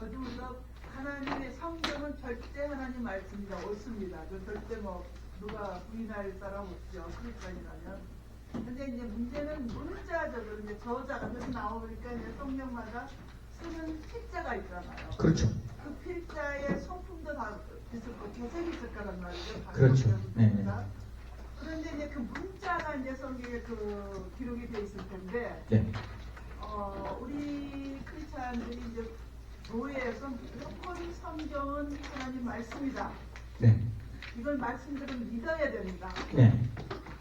여기 우리가 하나님의 성경은 절대 하나님 말씀이다 옳습니다. 절대 뭐 누가 부인할 사람 없죠. 크리스천이라면. 근데 이제 문제는 문자적으로 이제 저자가 여기 나오니까 이제 성경마다 쓰는 필자가 있잖아요. 그렇죠. 그 필자의 성품도 다 비슷하고 개색이 있을 거란 말이죠. 그렇죠. 네. 그런데 이제 그 문자가 이제 성경에 그 기록이 돼 있을 텐데, 네. 우리 크리스찬들이 이제 교회에서 무조건 성경은 하나님 말씀이다. 네. 이걸 말씀대로 믿어야 된다. 네.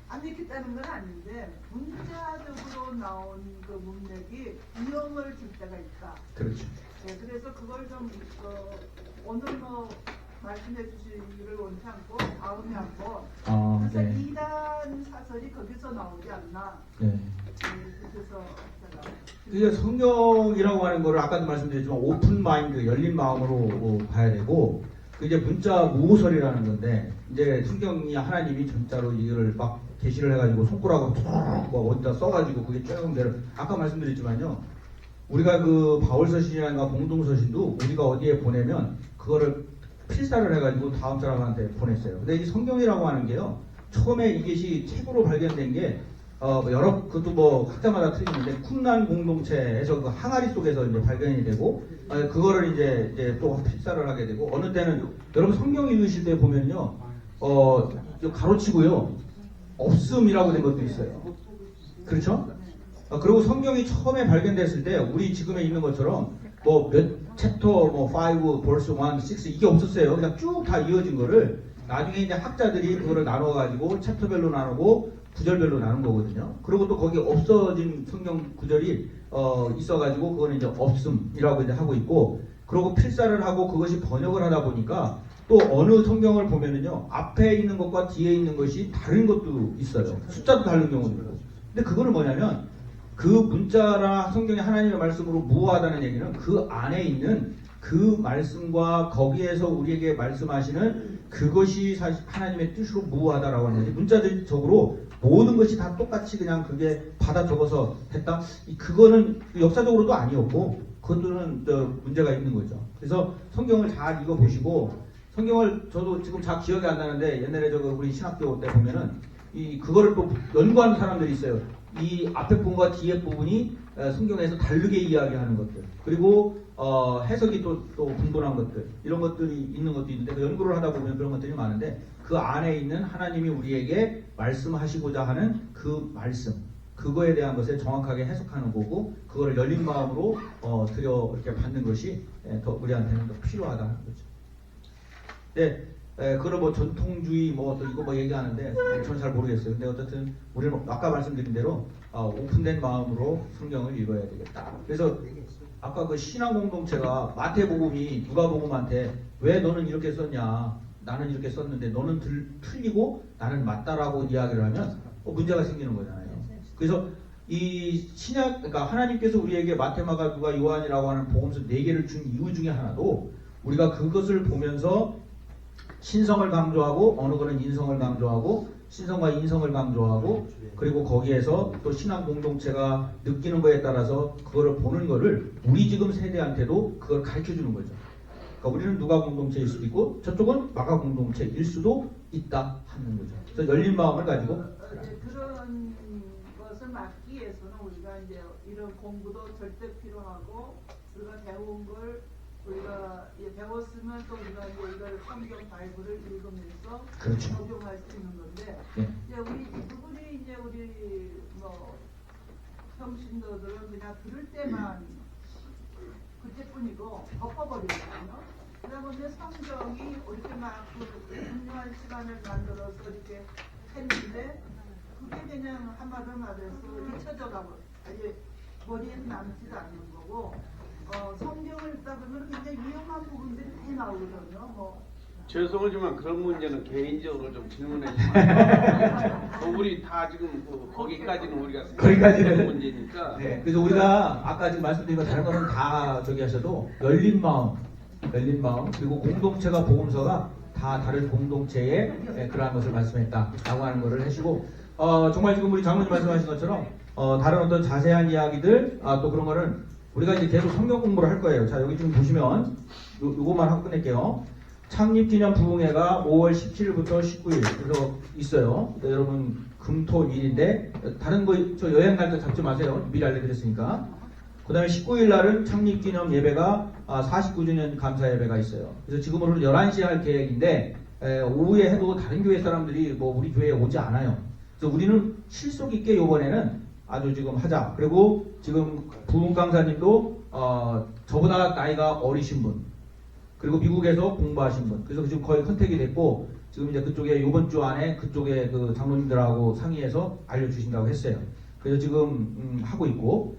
안 믿겠다는 건 아닌데 문자적으로 나온 그 문맥이 위험을 줄 때가 있다. 그렇죠. 네, 그래서 그걸 좀 오늘 뭐 말씀해 주시기를 원치 않고 다음에 한번 그래서 네. 이단 사설이 거기서 나오지 않나. 네. 그래서 제가 이게 성경이라고 하는 거를 아까도 말씀드렸지만 오픈 마인드, 열린 마음으로 봐야 되고 그 이제 문자 무호설이라는 건데 이제 성경이 하나님이 진짜로 이거를 막 게시를 해가지고 손가락으로 툭 어디다 써가지고 그게 쭉 내려. 아까 말씀드렸지만요. 우리가 그 바울서신이라든가 공동서신도 우리가 어디에 보내면 그거를 필사를 해가지고 다음 사람한테 보냈어요. 근데 이 성경이라고 하는 게요. 처음에 이것이 책으로 발견된 게 여러 그것도 뭐 학자마다 틀리는데 쿰난 공동체에서 그 항아리 속에서 이제 발견이 되고 그거를 이제 또 필사를 하게 되고 어느 때는 여러분 성경 읽으실 때 보면요 가로치고요 없음이라고 된 것도 있어요. 그렇죠? 그리고 성경이 처음에 발견됐을 때 우리 지금에 있는 것처럼 뭐 몇 챕터 뭐 5, 벌스 1, 6 이게 없었어요. 그냥 쭉 다 이어진 거를 나중에 이제 학자들이 그거를 나눠가지고 챕터별로 나누고 구절별로 나눈 거거든요. 그리고 또 거기 없어진 성경 구절이 있어가지고 그거는 이제 없음이라고 이제 하고 있고 그리고 필사를 하고 그것이 번역을 하다 보니까 또 어느 성경을 보면은요 앞에 있는 것과 뒤에 있는 것이 다른 것도 있어요. 숫자도 다른 경우도 있고. 근데 그거는 뭐냐면 그 문자나 성경의 하나님의 말씀으로 무호하다는 얘기는 그 안에 있는 그 말씀과 거기에서 우리에게 말씀하시는 그것이 사실 하나님의 뜻으로 무호하다라고 하는 거지. 문자적으로 모든 것이 다 똑같이 그냥 그게 받아 적어서 했다. 그거는 역사적으로도 아니었고 그것들은 문제가 있는 거죠. 그래서 성경을 잘 읽어보시고 성경을 저도 지금 잘 기억이 안 나는데 옛날에 우리 신학교 때 보면은 그거를 또 연구하는 사람들이 있어요. 이 앞에 부분과 뒤에 부분이 성경에서 다르게 이야기하는 것들 그리고 해석이 또 분분한 것들 이런 것들이 있는 것도 있는데 그 연구를 하다 보면 그런 것들이 많은데 그 안에 있는 하나님이 우리에게 말씀하시고자 하는 그 말씀 그거에 대한 것을 정확하게 해석하는 거고 그거를 열린 마음으로 이렇게 받는 것이 더 우리한테는 더 필요하다는 거죠. 근데 그런 뭐 전통주의 뭐 또 이거 뭐 얘기하는데 저는 잘 모르겠어요. 근데 어쨌든 우리는 아까 말씀드린 대로 오픈된 마음으로 성경을 읽어야 되겠다. 그래서 아까 그 신앙 공동체가 마태복음이 누가복음한테 왜 너는 이렇게 썼냐, 나는 이렇게 썼는데 너는 틀리고 나는 맞다라고 이야기를 하면 문제가 생기는 거잖아요. 그래서 이 신약, 그러니까 하나님께서 우리에게 마태, 마가, 누가, 요한이라고 하는 복음서 4개를 준 이유 중에 하나도 우리가 그것을 보면서 신성을 강조하고 어느 거는 인성을 강조하고 신성과 인성을 강조하고 그리고 거기에서 또 신앙 공동체가 느끼는 거에 따라서 그거를 보는 거를 우리 지금 세대한테도 그걸 가르쳐 주는 거죠. 그러니까 우리는 누가 공동체일 수도 있고 저쪽은 마가 공동체일 수도 있다 하는 거죠. 그래서 열린 마음을 가지고 그런 것을 막기 위해서는 우리가 이제 이런 공부도 절대 필요하고 우리가 배운 걸 우리가 배웠으면 또 우리가 이제 이걸 성경 바이블을 읽으면서 그렇죠. 적용할 수 있는 건데 네. 이제 우리 누구니 이제 우리 뭐 형신도들은 그냥 들을 때만 그때뿐이고 덮어버리거든요. 그러면 성경이 이렇게 막그 훌륭한 시간을 만들어서 이렇게 했는데 그게 그냥 한마디로 말해서 잊혀져 가고 아예 머리에 남지도 않는 거고 성경을 읽다 보면 굉장히 유용한 부분들이 많이 나오거든요. 뭐 죄송하지만 그런 문제는 개인적으로 좀 질문해 주면 우리 다 지금 거기까지는 우리가 거기까지는 문제니까. 네. 그래서 우리가 아까 지금 말씀드린 거 다른 거는 다 저기 하셔도 열린 마음 그리고 공동체가 복음서가 다 다른 공동체의 그러한 것을 말씀했다라고 하는 것을 하시고 정말 지금 우리 장로님 말씀하신 것처럼 다른 어떤 자세한 이야기들 또 그런 거는 우리가 이제 계속 성경 공부를 할 거예요. 자 여기 지금 보시면 요것만 하고 끝낼게요. 창립기념 부흥회가 5월 17일부터 19일 그래서 있어요. 여러분 금토일인데 다른 거 저 여행 갈 때 잡지 마세요. 미리 알려드렸으니까. 그 다음에 19일 날은 창립기념 예배가 49주년 감사 예배가 있어요. 그래서 지금으로는 11시에 할 계획인데 오후에 해도 다른 교회 사람들이 뭐 우리 교회에 오지 않아요. 그래서 우리는 실속 있게 이번에는 아주 지금 하자. 그리고 지금 부흥 강사님도 저보다 나이가 어리신 분 그리고 미국에서 공부하신 분 그래서 지금 거의 컨택이 됐고 지금 이제 그쪽에 이번 주 안에 그쪽에 그 장로님들하고 상의해서 알려주신다고 했어요. 그래서 지금 하고 있고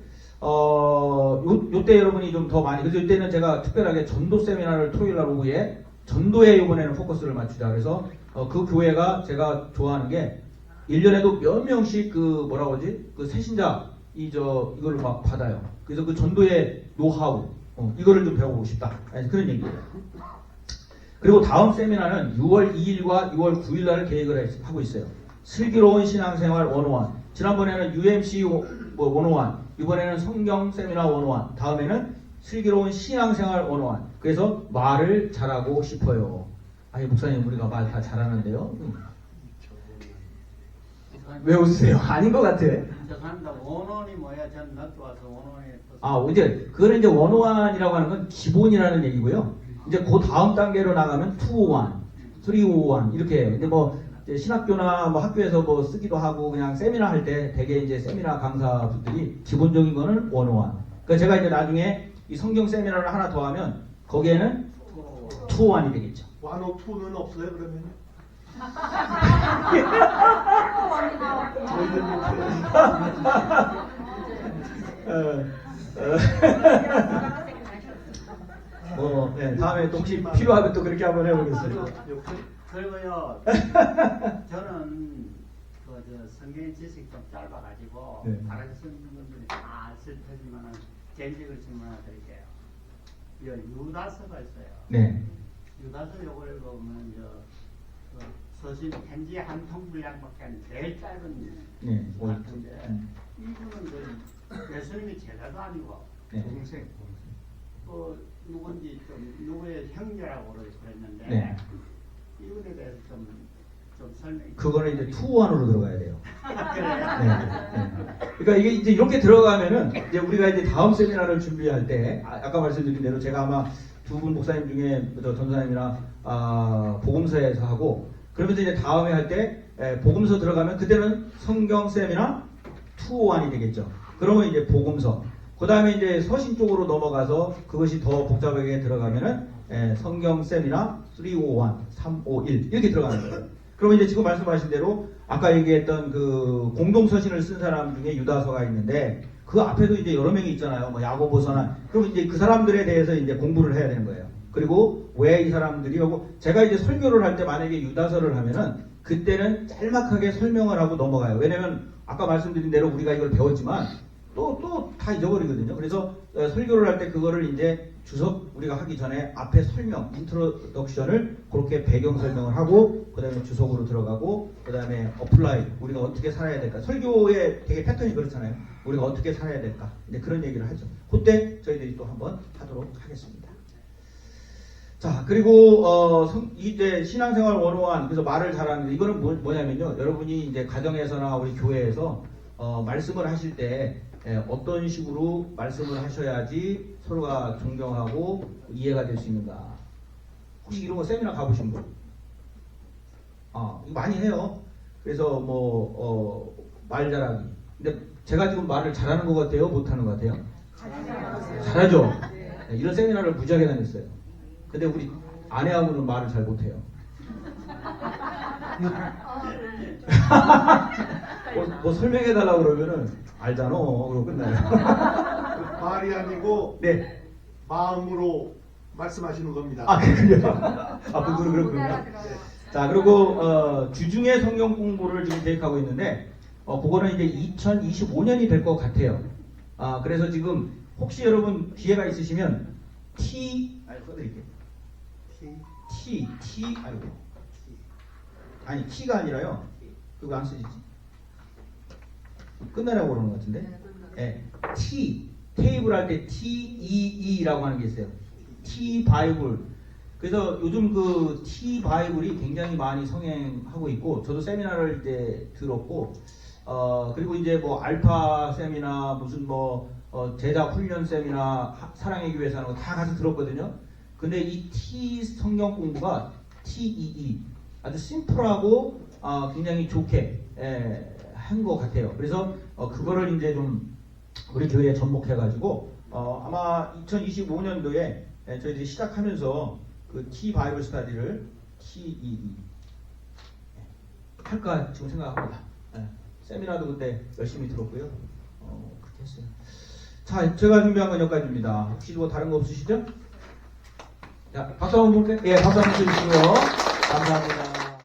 요때 여러분이 좀 더 많이 그래서 이때는 제가 특별하게 전도 세미나를 토요일 날 오후에 전도에 이번에는 포커스를 맞추자. 그래서 그 교회가 제가 좋아하는 게 1년에도 몇 명씩 그 뭐라고 하지? 그 새신자 이걸 막 받아요. 그래서 그 전도의 노하우 이거를 좀 배워보고 싶다. 그런 얘기예요. 그리고 다음 세미나는 6월 2일과 6월 9일 날 계획을 하고 있어요. 슬기로운 신앙생활 101. 지난번에는 UMC 101, 이번에는 성경 세미나 101, 다음에는 슬기로운 신앙생활 101. 그래서 말을 잘하고 싶어요. 아니 목사님 우리가 말 다 잘하는데요. 왜 웃으세요? 아닌 것 같아. 죄송합니다. 원원이 뭐야? 전 낮도 와서 원원이 이제 그거는 이제 101이라고 하는 건 기본이라는 얘기고요. 이제 그 다음 단계로 나가면 201, 301 이렇게 해요. 근데 뭐 이제 신학교나 뭐 학교에서 뭐 쓰기도 하고 그냥 세미나 할 때 대개 이제 세미나 강사분들이 기본적인 거는 101. 그러니까 제가 이제 나중에 이 성경 세미나를 하나 더 하면 거기에는 201이 되겠죠. 102는 없어요 그러면? 네, 다음에 또 혹시 필요하면 또 그렇게 한번 해보겠습니다. 그리고요, 저는 성경 지식 좀 짧아가지고 네. 다른 분들이 다 아실 테지만 개인적으로 질문 하나 드릴게요. 유다서가 있어요. 네. 유다서 요걸 보면 서신 편지 한 통 분량밖에 안 제일 짧은 네. 것 같은데 이분은 예수님이 제자도 아니고 네. 동생. 누군지 좀 누구의 형제라고 그랬는데 네. 이분에 대해서 좀 설명해. 그거는 이제 2-1으로 들어가야 돼요. 그래요? 네. 그러니까 이게 이제 이렇게 들어가면은 이제 우리가 이제 다음 세미나를 준비할 때 아까 말씀드린 대로 제가 아마 두 분 목사님 중에 전사님이나 복음서에서 하고 그러면서 이제 다음에 할 때 복음서 들어가면 그때는 성경 세미나 2-1이 되겠죠. 그러면 이제 복음서 그 다음에 이제 서신 쪽으로 넘어가서 그것이 더 복잡하게 들어가면은 성경 세미나 351, 351 이렇게 들어가는 거예요. 그러면 이제 지금 말씀하신 대로 아까 얘기했던 그 공동서신을 쓴 사람 중에 유다서가 있는데 그 앞에도 이제 여러 명이 있잖아요. 뭐 야고보서나. 그럼 이제 그 사람들에 대해서 이제 공부를 해야 되는 거예요. 그리고 왜 이 사람들이 하고 제가 이제 설교를 할 때 만약에 유다서를 하면은 그때는 짤막하게 설명을 하고 넘어가요. 왜냐면 아까 말씀드린 대로 우리가 이걸 배웠지만 또 다 잊어버리거든요. 그래서 설교를 할 때 그거를 이제 주석 우리가 하기 전에 앞에 설명, 인트로덕션을 그렇게 배경 설명을 하고 그 다음에 주석으로 들어가고 그 다음에 어플라이 우리가 어떻게 살아야 될까. 설교의 되게 패턴이 그렇잖아요. 우리가 어떻게 살아야 될까. 이제 그런 얘기를 하죠. 그때 저희들이 또 한번 하도록 하겠습니다. 자, 그리고 이제 신앙생활 101 그래서 말을 잘하는 이거는 뭐냐면요. 여러분이 이제 가정에서나 우리 교회에서 말씀을 하실 때 어떤 식으로 말씀을 하셔야지 서로가 존경하고 이해가 될 수 있는가. 혹시 이런 거 세미나 가보신 분? 이거 많이 해요. 그래서 말 잘하기. 근데 제가 지금 말을 잘하는 것 같아요? 못하는 것 같아요? 잘하죠? 네, 이런 세미나를 무지하게 다녔어요. 근데 우리 아내하고는 말을 잘 못해요. 뭐 설명해달라고 그러면은 알잖아. 그러고 끝나요. 말이 아니고 네. 마음으로 말씀하시는 겁니다. 그래요? 그렇군요. 자, 그리고 주중에 성경 공부를 지금 계획하고 있는데 그거는 이제 2025년이 될 것 같아요. 그래서 지금 혹시 여러분 기회가 있으시면 써드릴게요. T가 아니라요. 그거 안 쓰시지? 끝내라고 그러는 것 같은데? 네. 테이블 할 때 TEE라고 하는 게 있어요. T 바이블. 그래서 요즘 그 T 바이블이 굉장히 많이 성행하고 있고, 저도 세미나를 이제 들었고, 그리고 이제 뭐 알파 세미나, 무슨 제자 훈련 세미나, 사랑의 교회에서 하는 거 다 가서 들었거든요. 근데 이 T 성경 공부가 TEE. 아주 심플하고, 굉장히 좋게, 한 것 같아요. 그래서, 그거를 이제 좀, 우리 교회에 접목해가지고, 아마 2025년도에 저희들이 시작하면서 그 T 바이블 스타디를 TEE 할까 지금 생각합니다. 세미나도 그때 열심히 들었고요. 그렇게 했어요. 자, 제가 준비한 건 여기까지입니다. 혹시 뭐 다른 거 없으시죠? 자, 박수 한번 볼게요. 예, 박수 한번 쳐주시고요. 감사합니다.